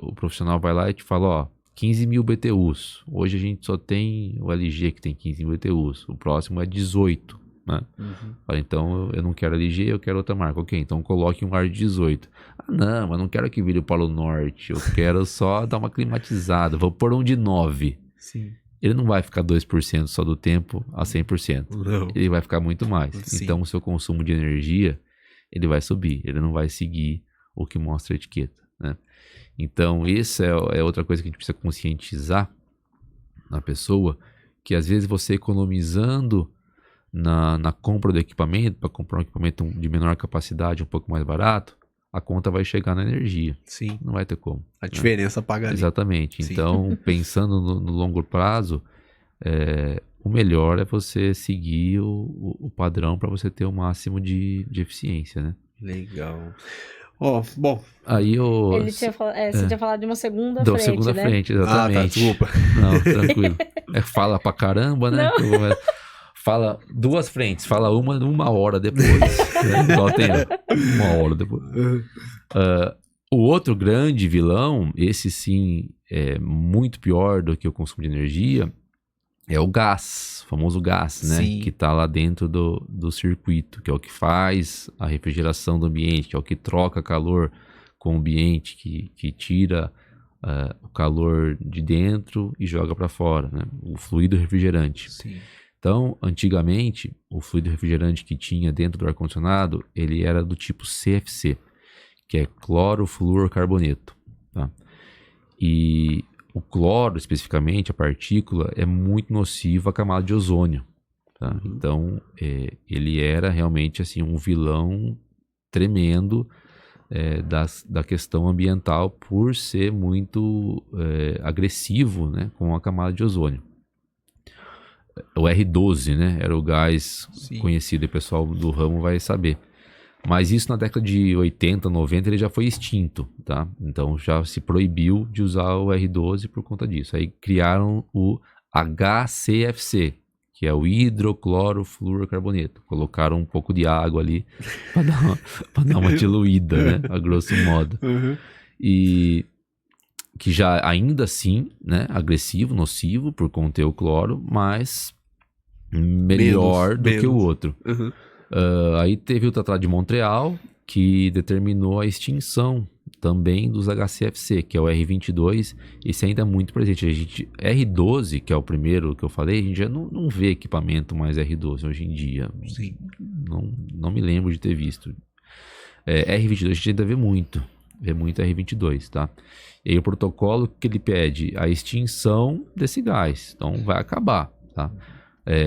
o profissional vai lá e te fala, ó, 15.000 BTUs. Hoje a gente só tem o LG que tem 15.000 BTUs. O próximo é 18. Né? Fala, então eu não quero LG, eu quero outra marca. Ok, então coloque um ar de 18. Ah, não, mas não quero que vire o Polo Norte. Eu quero só dar uma climatizada. Vou pôr um de 9. Sim. Ele não vai ficar 2% só do tempo a 100%. Não. Ele vai ficar muito mais. Sim. Então o seu consumo de energia, ele vai subir. Ele não vai seguir o que mostra a etiqueta. Né? Então isso é outra coisa que a gente precisa conscientizar na pessoa, que às vezes você economizando na compra do equipamento, para comprar um equipamento de menor capacidade, um pouco mais barato, a conta vai chegar na energia. Sim. Não vai ter como. A diferença paga ali. Exatamente. Sim. Então, pensando no longo prazo, o melhor é você seguir o padrão para você ter o máximo de eficiência, né? Legal. Ó, bom. Aí Você tinha falado de uma segunda frente, segunda né? frente, exatamente. Ah, tá, desculpa. Não, tranquilo. Fala pra caramba, né? Fala 2 frentes, fala uma hora depois. Né? Igual tem 1 hora depois. O outro grande vilão, esse sim é muito pior do que o consumo de energia, é o gás, o famoso gás, né? Sim. Que está lá dentro do circuito, que é o que faz a refrigeração do ambiente, que é o que troca calor com o ambiente, que tira o calor de dentro e joga para fora, né? O fluido refrigerante. Sim. Então, antigamente, o fluido refrigerante que tinha dentro do ar-condicionado, ele era do tipo CFC, que é clorofluorcarboneto, tá? E o cloro, especificamente, a partícula, é muito nocivo à camada de ozônio, tá? Então, ele era realmente assim, um vilão tremendo da questão ambiental por ser muito agressivo, né, com a camada de ozônio. O R12, né? Era o gás conhecido, e o pessoal do ramo vai saber. Mas isso na década de 80, 90, ele já foi extinto, tá? Então já se proibiu de usar o R12 por conta disso. Aí criaram o HCFC, que é o hidroclorofluorcarboneto. Colocaram um pouco de água ali para dar uma diluída, né? A grosso modo. e que já ainda assim, né, agressivo, nocivo por conter o cloro, mas melhor do que o outro. Uhum. Aí teve o Tratado de Montreal, que determinou a extinção também dos HCFC, que é o R22, esse ainda é muito presente. R12, que é o primeiro que eu falei, a gente já não vê equipamento mais R12 hoje em dia. Sim. Não me lembro de ter visto. R22 a gente ainda vê muito R22, tá? E aí o protocolo que ele pede a extinção desse gás, então vai acabar, tá?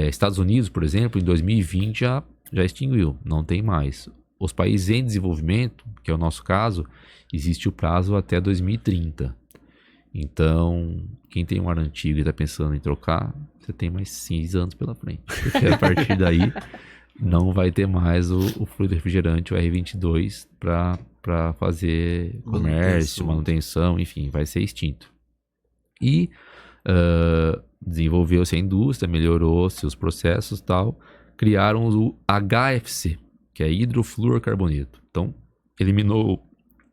Estados Unidos, por exemplo, em 2020 já extinguiu, não tem mais. Os países em desenvolvimento, que é o nosso caso, existe o prazo até 2030. Então, quem tem um ar antigo e está pensando em trocar, você tem mais 6 anos pela frente. Porque a partir daí não vai ter mais o fluido refrigerante, o R22, para fazer comércio, manutenção, enfim, vai ser extinto. E desenvolveu-se a indústria, melhorou-se os processos e tal, criaram o HFC, que é hidrofluorcarboneto. Então, eliminou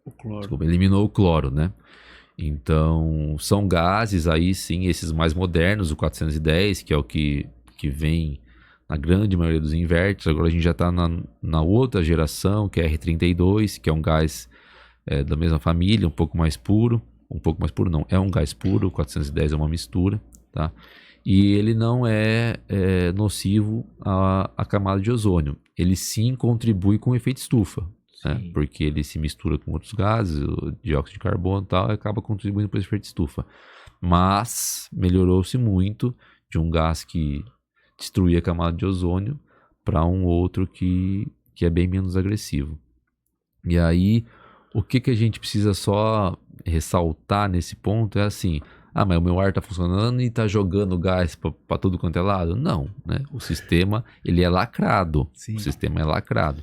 o cloro, né? Então, são gases aí sim, esses mais modernos, o 410, que é o que vem na grande maioria dos inverters. Agora a gente já está na outra geração, que é R32, que é um gás da mesma família, um pouco mais puro não, é um gás puro, o 410 é uma mistura, tá? E ele não é nocivo à camada de ozônio. Ele sim contribui com o efeito estufa, né? Porque ele se mistura com outros gases, o dióxido de carbono e tal, e acaba contribuindo para o efeito estufa. Mas melhorou-se muito de um gás que destruía a camada de ozônio para um outro que é bem menos agressivo. E aí, o que a gente precisa só ressaltar nesse ponto é assim... mas o meu ar está funcionando e está jogando gás para tudo quanto é lado? Não, né? O sistema, ele é lacrado. Sim. O sistema é lacrado.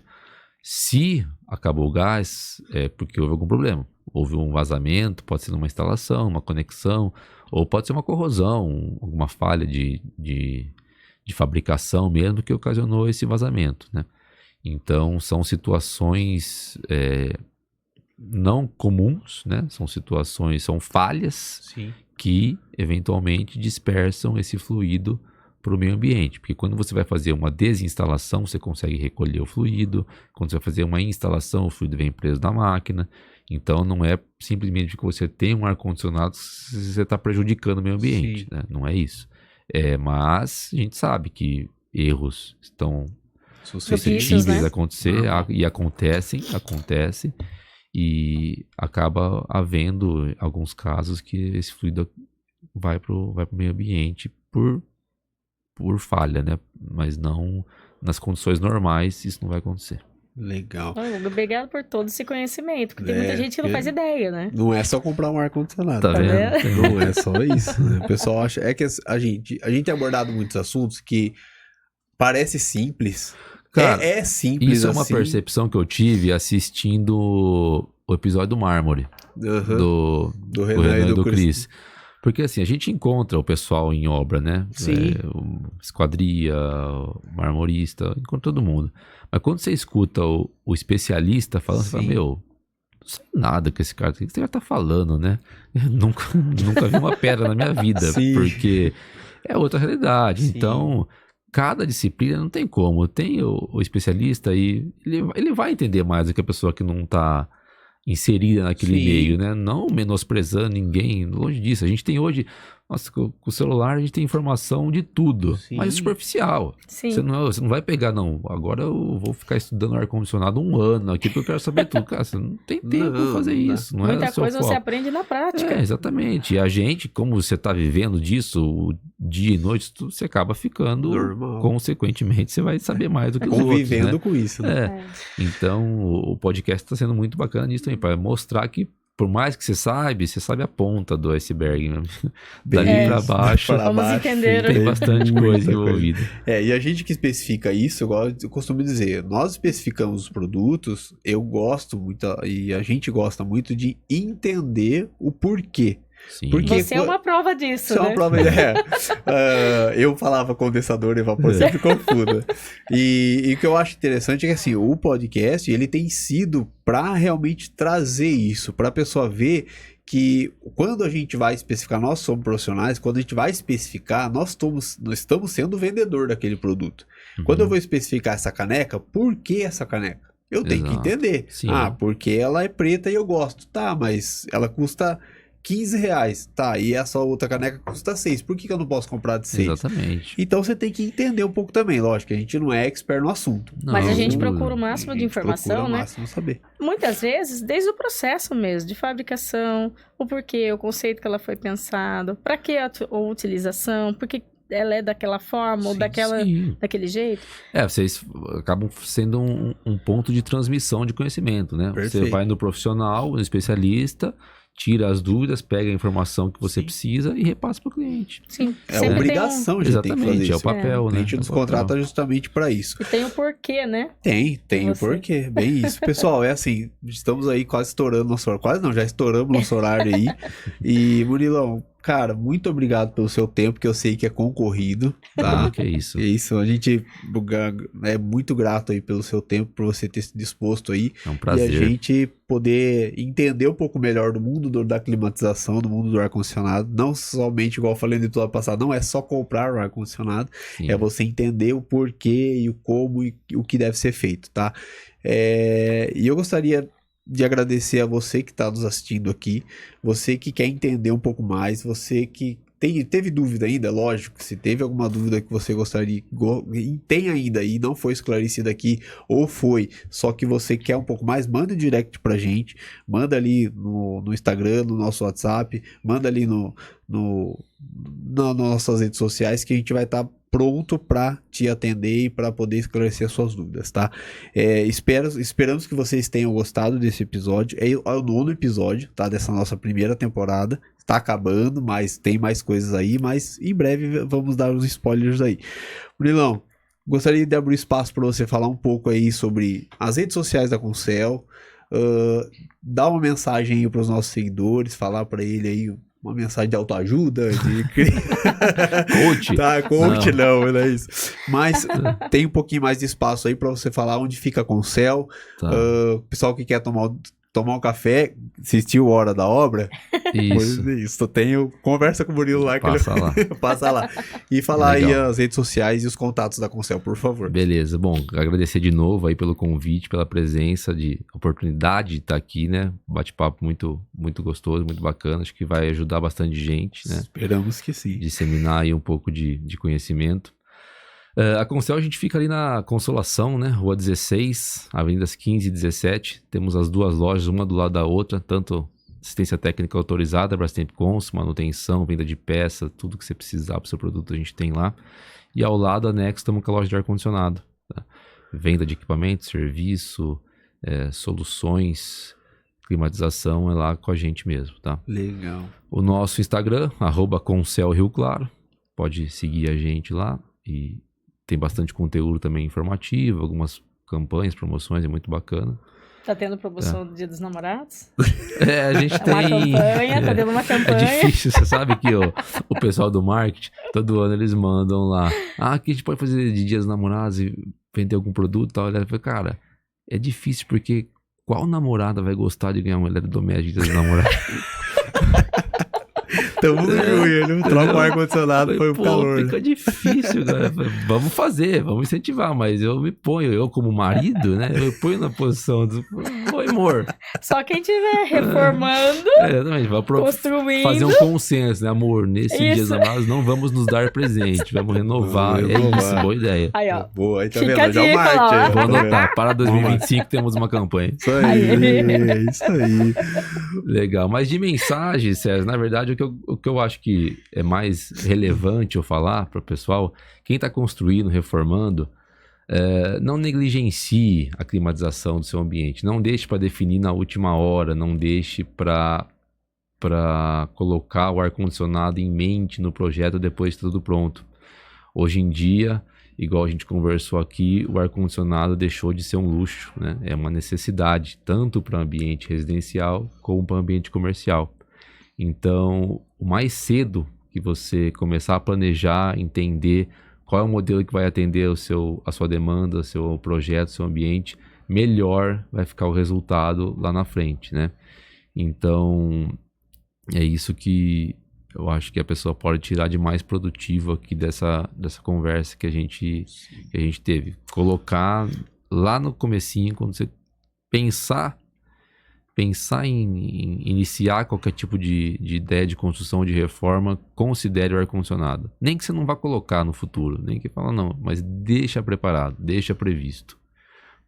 Se acabou o gás, é porque houve algum problema. Houve um vazamento, pode ser numa instalação, uma conexão, ou pode ser uma corrosão, alguma falha de fabricação mesmo que ocasionou esse vazamento, né? Então, são situações... não comuns, né? São falhas. Sim. Que eventualmente dispersam esse fluido para o meio ambiente. Porque quando você vai fazer uma desinstalação, você consegue recolher o fluido. Quando você vai fazer uma instalação, o fluido vem preso na máquina. Então não é simplesmente que você tem um ar-condicionado, você está prejudicando o meio ambiente, né? Não é isso. Mas a gente sabe que erros estão suscetíveis, né, a acontecer, e acontece. E acaba havendo alguns casos que esse fluido vai pro meio ambiente por falha, né? Mas não nas condições normais, isso não vai acontecer. Legal. Obrigado por todo esse conhecimento, porque tem muita gente que não faz ideia, né? Não é só comprar um ar-condicionado. Tá vendo? Não é só isso, né? O pessoal acha... É que a gente tem abordado muitos assuntos que parece simples... Cara, é simples. Isso é uma percepção que eu tive assistindo o episódio do Mármore, do Renan e do Cris. Porque assim, a gente encontra o pessoal em obra, né? Sim. O esquadria, o marmorista, encontra todo mundo. Mas quando você escuta o especialista falando, você fala, não sei nada que esse cara... O que você já tá falando, né? Eu nunca vi uma pedra na minha vida. Sim. Porque é outra realidade. Sim. Então... Cada disciplina não tem como. Tem o especialista e ele vai entender mais do que a pessoa que não está inserida naquele meio, né? Não menosprezando ninguém, longe disso. A gente tem hoje, nossa, com o celular a gente tem informação de tudo, mas é superficial. Sim. Você não vai pegar, não, agora eu vou ficar estudando ar-condicionado 1 ano aqui porque eu quero saber tudo. Cara, você não tem tempo para fazer isso. Não muita coisa você aprende na prática. Exatamente. E a gente, como você está vivendo disso dia e noite, você acaba ficando normal. Consequentemente, você vai saber mais do que os outros, convivendo com isso, né? Então, o podcast está sendo muito bacana nisso também, para mostrar que por mais que você sabe a ponta do iceberg, né? Dali pra baixo. Vamos entender. Tem bastante coisa envolvida. E a gente que especifica isso, igual eu costumo dizer, nós especificamos os produtos, eu gosto muito, e a gente gosta muito de entender o porquê. Sim. Porque Você é uma prova disso, Isso é né? uma prova eu falava condensador e vapor, sempre confundo. E o que eu acho interessante é que assim, o podcast ele tem sido para realmente trazer isso, para a pessoa ver que quando a gente vai especificar, nós somos profissionais, quando a gente vai especificar, nós estamos sendo o vendedor daquele produto. Quando eu vou especificar essa caneca, por que essa caneca? Eu tenho que Exato. entender. Sim. Porque ela é preta e eu gosto. Tá, mas ela custa R$15. Tá, e essa outra caneca custa 6. Por que eu não posso comprar de 6? Exatamente. Então você tem que entender um pouco também. Lógico que a gente não é expert no assunto. Mas a Não, gente não- procura o máximo A de gente informação, procura o né? máximo saber. Muitas vezes, desde o processo mesmo, de fabricação, o porquê, o conceito que ela foi pensado, para que a utilização, porque ela é daquela forma ou Sim, daquela, sim. daquele jeito. Vocês acabam sendo um ponto de transmissão de conhecimento, né? Perfeito. Você vai no profissional, no especialista, tira as dúvidas, pega a informação que você Sim. precisa e repassa para o cliente. Sim, É sempre obrigação, a gente tem que fazer Exatamente, é o isso. papel, A né? gente É o nos papel. contrata justamente para isso. E tem o porquê, né? Tem o Você. porquê, bem isso. Pessoal, é assim, estamos aí quase estourando nosso horário, quase não, já estouramos nosso horário aí. E, Murilão, cara, muito obrigado pelo seu tempo, que eu sei que é concorrido, tá? Que é isso. É isso, a gente é muito grato aí pelo seu tempo, por você ter se disposto aí. É um E a prazer. gente poder entender um pouco melhor do mundo da climatização, do mundo do ar-condicionado. Não somente, igual eu falei no episódio passado, não é só comprar o ar-condicionado, Sim. é você entender o porquê e o como e o que deve ser feito, tá? E eu gostaria de agradecer a você que está nos assistindo aqui, você que quer entender um pouco mais, você que teve dúvida ainda, lógico, se teve alguma dúvida que você gostaria, tem ainda e não foi esclarecida aqui, ou foi, só que você quer um pouco mais, manda um direct pra gente, manda ali no Instagram, no nosso WhatsApp, manda ali nas nossas redes sociais, que a gente vai estar pronto para te atender e para poder esclarecer as suas dúvidas, tá? Esperamos que vocês tenham gostado desse episódio. É o 9º episódio, tá? Dessa nossa primeira temporada. Está acabando, mas tem mais coisas aí, mas em breve vamos dar uns spoilers aí. Murilão, gostaria de abrir espaço para você falar um pouco aí sobre as redes sociais da Concel, dar uma mensagem aí para os nossos seguidores, falar para ele aí uma mensagem de autoajuda, de Coach? Tá, coach não é isso. Mas tem um pouquinho mais de espaço aí para você falar onde fica a Concel. Tá. Pessoal que quer tomar um café, assistiu Hora da Obra, Isso. isso, conversa com o Murilo lá, que Passa lá. passa lá. E falar aí Legal. as redes sociais e os contatos da Concel, por favor. Beleza, bom, agradecer de novo aí pelo convite, pela presença, de oportunidade de estar aqui, né? Bate-papo muito, muito gostoso, muito bacana, acho que vai ajudar bastante gente, né? Esperamos que sim. Disseminar aí um pouco de conhecimento. A Concel, a gente fica ali na Consolação, né? Rua 16, Avenidas 15 e 17. Temos as duas lojas, uma do lado da outra, tanto assistência técnica autorizada, Brastemp Cons, manutenção, venda de peça, tudo que você precisar para o seu produto a gente tem lá. E ao lado, anexo, estamos com a loja de ar-condicionado. Tá? Venda de equipamento, serviço, soluções, climatização é lá com a gente mesmo, tá? Legal. O nosso Instagram, @ConcelRioClaro, pode seguir a gente lá e tem bastante conteúdo também informativo, algumas campanhas, promoções, é muito bacana. Tá tendo promoção do Dia dos Namorados? A gente tem... Uma campanha, tá tendo uma É campanha. difícil, você sabe que o pessoal do marketing, todo ano eles mandam lá, que a gente pode fazer de Dia dos Namorados e vender algum produto e tal. Eu falei, cara, é difícil porque qual namorada vai gostar de ganhar uma eletrodoméstico de Dia dos Namorados? Tamo junho, troca o ar-condicionado, foi o Pô, calor. fica difícil, cara. Vamos fazer, vamos incentivar, mas eu me ponho, eu como marido, né? Eu me ponho na posição do... Oi, amor. Só quem estiver reformando, Exatamente, vai construindo. fazer um consenso, né? Amor, nesse dia dos Isso. namorados não vamos nos dar presente, vamos renovar. Vamos É renovar. isso, boa ideia. Aí, ó. Boa, aí tá Fica vendo? a Já o dica Marte lá. aí, Vou tá vendo? anotar, para 2025 temos uma campanha. Isso aí, é isso aí. Legal, mas de mensagem, Sérgio, na verdade o que eu acho que é mais relevante eu falar para o pessoal, quem está construindo, reformando, não negligencie a climatização do seu ambiente, não deixe para definir na última hora, não deixe para colocar o ar-condicionado em mente no projeto depois de tudo pronto. Hoje em dia, igual a gente conversou aqui, o ar-condicionado deixou de ser um luxo, né? É uma necessidade, tanto para o ambiente residencial como para o ambiente comercial. Então, o mais cedo que você começar a planejar, entender qual é o modelo que vai atender a sua demanda, o seu projeto, o seu ambiente, melhor vai ficar o resultado lá na frente, né? Então, é isso que eu acho que a pessoa pode tirar de mais produtivo aqui dessa conversa que a gente teve. Colocar lá no comecinho, quando você pensar em iniciar qualquer tipo de ideia de construção, de reforma, considere o ar-condicionado. Nem que você não vá colocar no futuro, nem que fala não, mas deixa preparado, deixa previsto.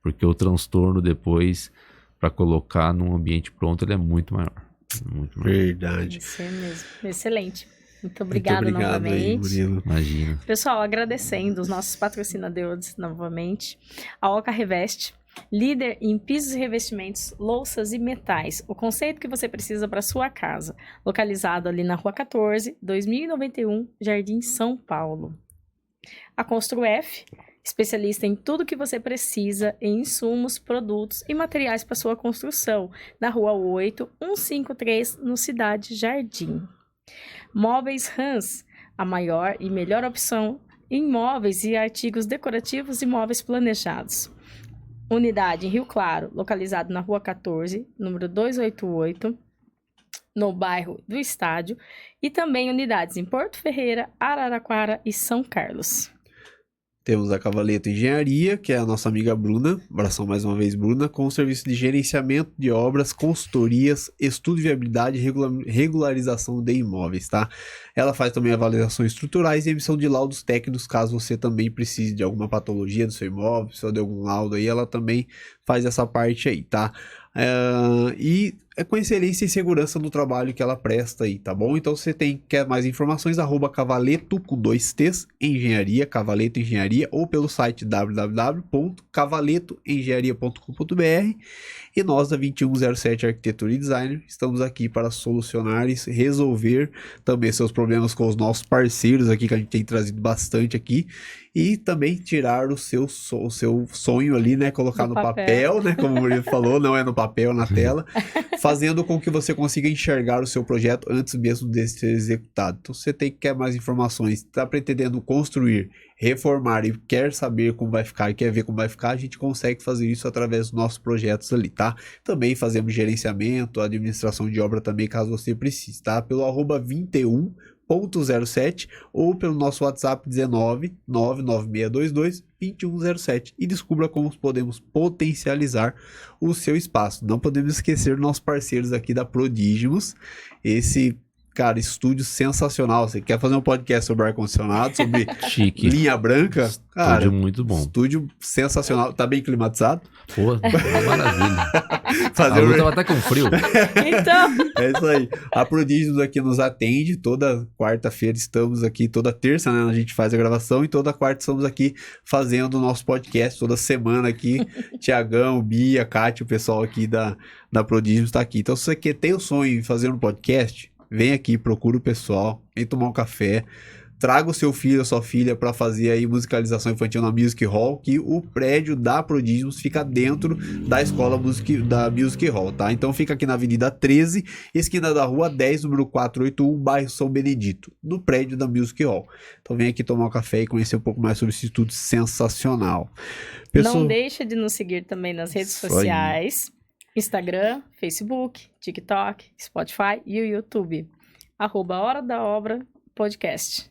Porque o transtorno depois, para colocar num ambiente pronto, ele é muito maior. Muito maior. Verdade. Isso mesmo. Excelente. Muito obrigada Muito obrigado aí, novamente. Murilo. Imagina. Pessoal, agradecendo os nossos patrocinadores novamente. A Oca Reveste, líder em pisos e revestimentos, louças e metais. O conceito que você precisa para sua casa. Localizado ali na Rua 14, 2091, Jardim São Paulo. A ConstruF, especialista em tudo que você precisa em insumos, produtos e materiais para sua construção. Na Rua 8, 153, no Cidade Jardim. Móveis Hans, a maior e melhor opção em móveis e artigos decorativos e móveis planejados. Unidade em Rio Claro, localizado na Rua 14, número 288, no bairro do Estádio, e também unidades em Porto Ferreira, Araraquara e São Carlos. Temos a Cavaleto Engenharia, que é a nossa amiga Bruna, abração mais uma vez Bruna, com o serviço de gerenciamento de obras, consultorias, estudo de viabilidade e regularização de imóveis, tá? Ela faz também avaliações estruturais e emissão de laudos técnicos, caso você também precise de alguma patologia do seu imóvel, precisa de algum laudo aí, ela também faz essa parte aí, tá? E é com excelência e segurança no trabalho que ela presta aí, tá bom? Então você quer mais informações, @Cavaleto com 2 T's, Engenharia, Cavaleto Engenharia, ou pelo site www.cavaletoengenharia.com.br. E nós da 2107 Arquitetura e Design estamos aqui para solucionar e resolver também seus problemas com os nossos parceiros aqui, que a gente tem trazido bastante aqui, e também tirar o seu sonho ali, né? Colocar no papel, né? Como o Murilo falou, não é no papel, na tela, fazendo com que você consiga enxergar o seu projeto antes mesmo de ser executado. Então, se você quer mais informações, está pretendendo construir, reformar e quer saber como vai ficar e quer ver como vai ficar, a gente consegue fazer isso através dos nossos projetos ali, tá? Também fazemos gerenciamento, administração de obra também, caso você precise, tá? Pelo @21.07 ou pelo nosso WhatsApp 19 99622 2107 e descubra como podemos potencializar o seu espaço. Não podemos esquecer nossos parceiros aqui da Prodígimos, esse cara, estúdio sensacional. Você quer fazer um podcast sobre ar-condicionado, sobre Chique. linha branca? Cara, Estúdio muito bom. Estúdio sensacional. Tá bem climatizado? Pô, maravilha. Fazer A Lu tava até com frio. Então, É isso aí. A Prodígios aqui nos atende. Toda quarta-feira estamos aqui. Toda terça, né? A gente faz a gravação. E toda quarta estamos aqui fazendo o nosso podcast. Toda semana aqui. Tiagão, Bia, Kátia, o pessoal aqui da Prodígios está aqui. Então, se você tem o sonho de fazer um podcast, vem aqui, procura o pessoal, vem tomar um café, traga o seu filho ou sua filha para fazer aí musicalização infantil na Music Hall, que o prédio da Prodígios fica dentro da escola da Music Hall, tá? Então fica aqui na Avenida 13, esquina da Rua 10, número 481, bairro São Benedito, no prédio da Music Hall. Então vem aqui tomar um café e conhecer um pouco mais sobre esse estudo sensacional. não deixa de nos seguir também nas redes sociais. Instagram, Facebook, TikTok, Spotify e o YouTube. @Hora da Obra Podcast.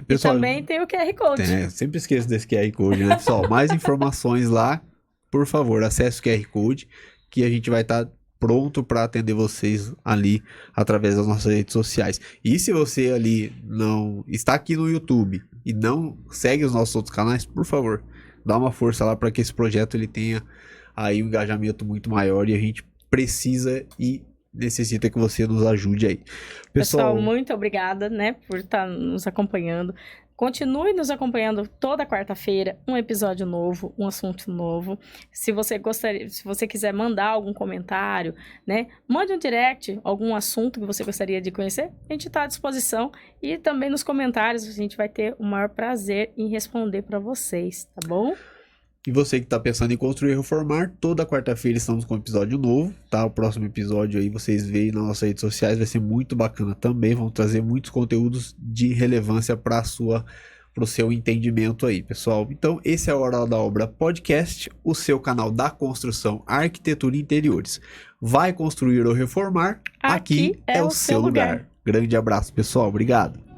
Pessoal, e também tem o QR Code. Sempre esqueço desse QR Code, né, pessoal? Mais informações lá, por favor, acesse o QR Code, que a gente vai estar pronto para atender vocês ali através das nossas redes sociais. E se você ali não está aqui no YouTube e não segue os nossos outros canais, por favor, dá uma força lá para que esse projeto ele tenha aí um engajamento muito maior, e a gente precisa e necessita que você nos ajude aí. Pessoal, muito obrigada, né, por estar nos acompanhando. Continue nos acompanhando toda quarta-feira, um episódio novo, um assunto novo. Se você quiser mandar algum comentário, né, mande um direct, algum assunto que você gostaria de conhecer, a gente está à disposição, e também nos comentários a gente vai ter o maior prazer em responder para vocês, tá bom? E você que está pensando em construir e reformar, toda quarta-feira estamos com um episódio novo, tá? O próximo episódio aí vocês veem nas nossas redes sociais, vai ser muito bacana também. Vamos trazer muitos conteúdos de relevância para o seu entendimento aí, pessoal. Então, esse é o Hora da Obra Podcast, o seu canal da construção, arquitetura e interiores. Vai construir ou reformar? Aqui é o seu lugar. Grande abraço, pessoal. Obrigado.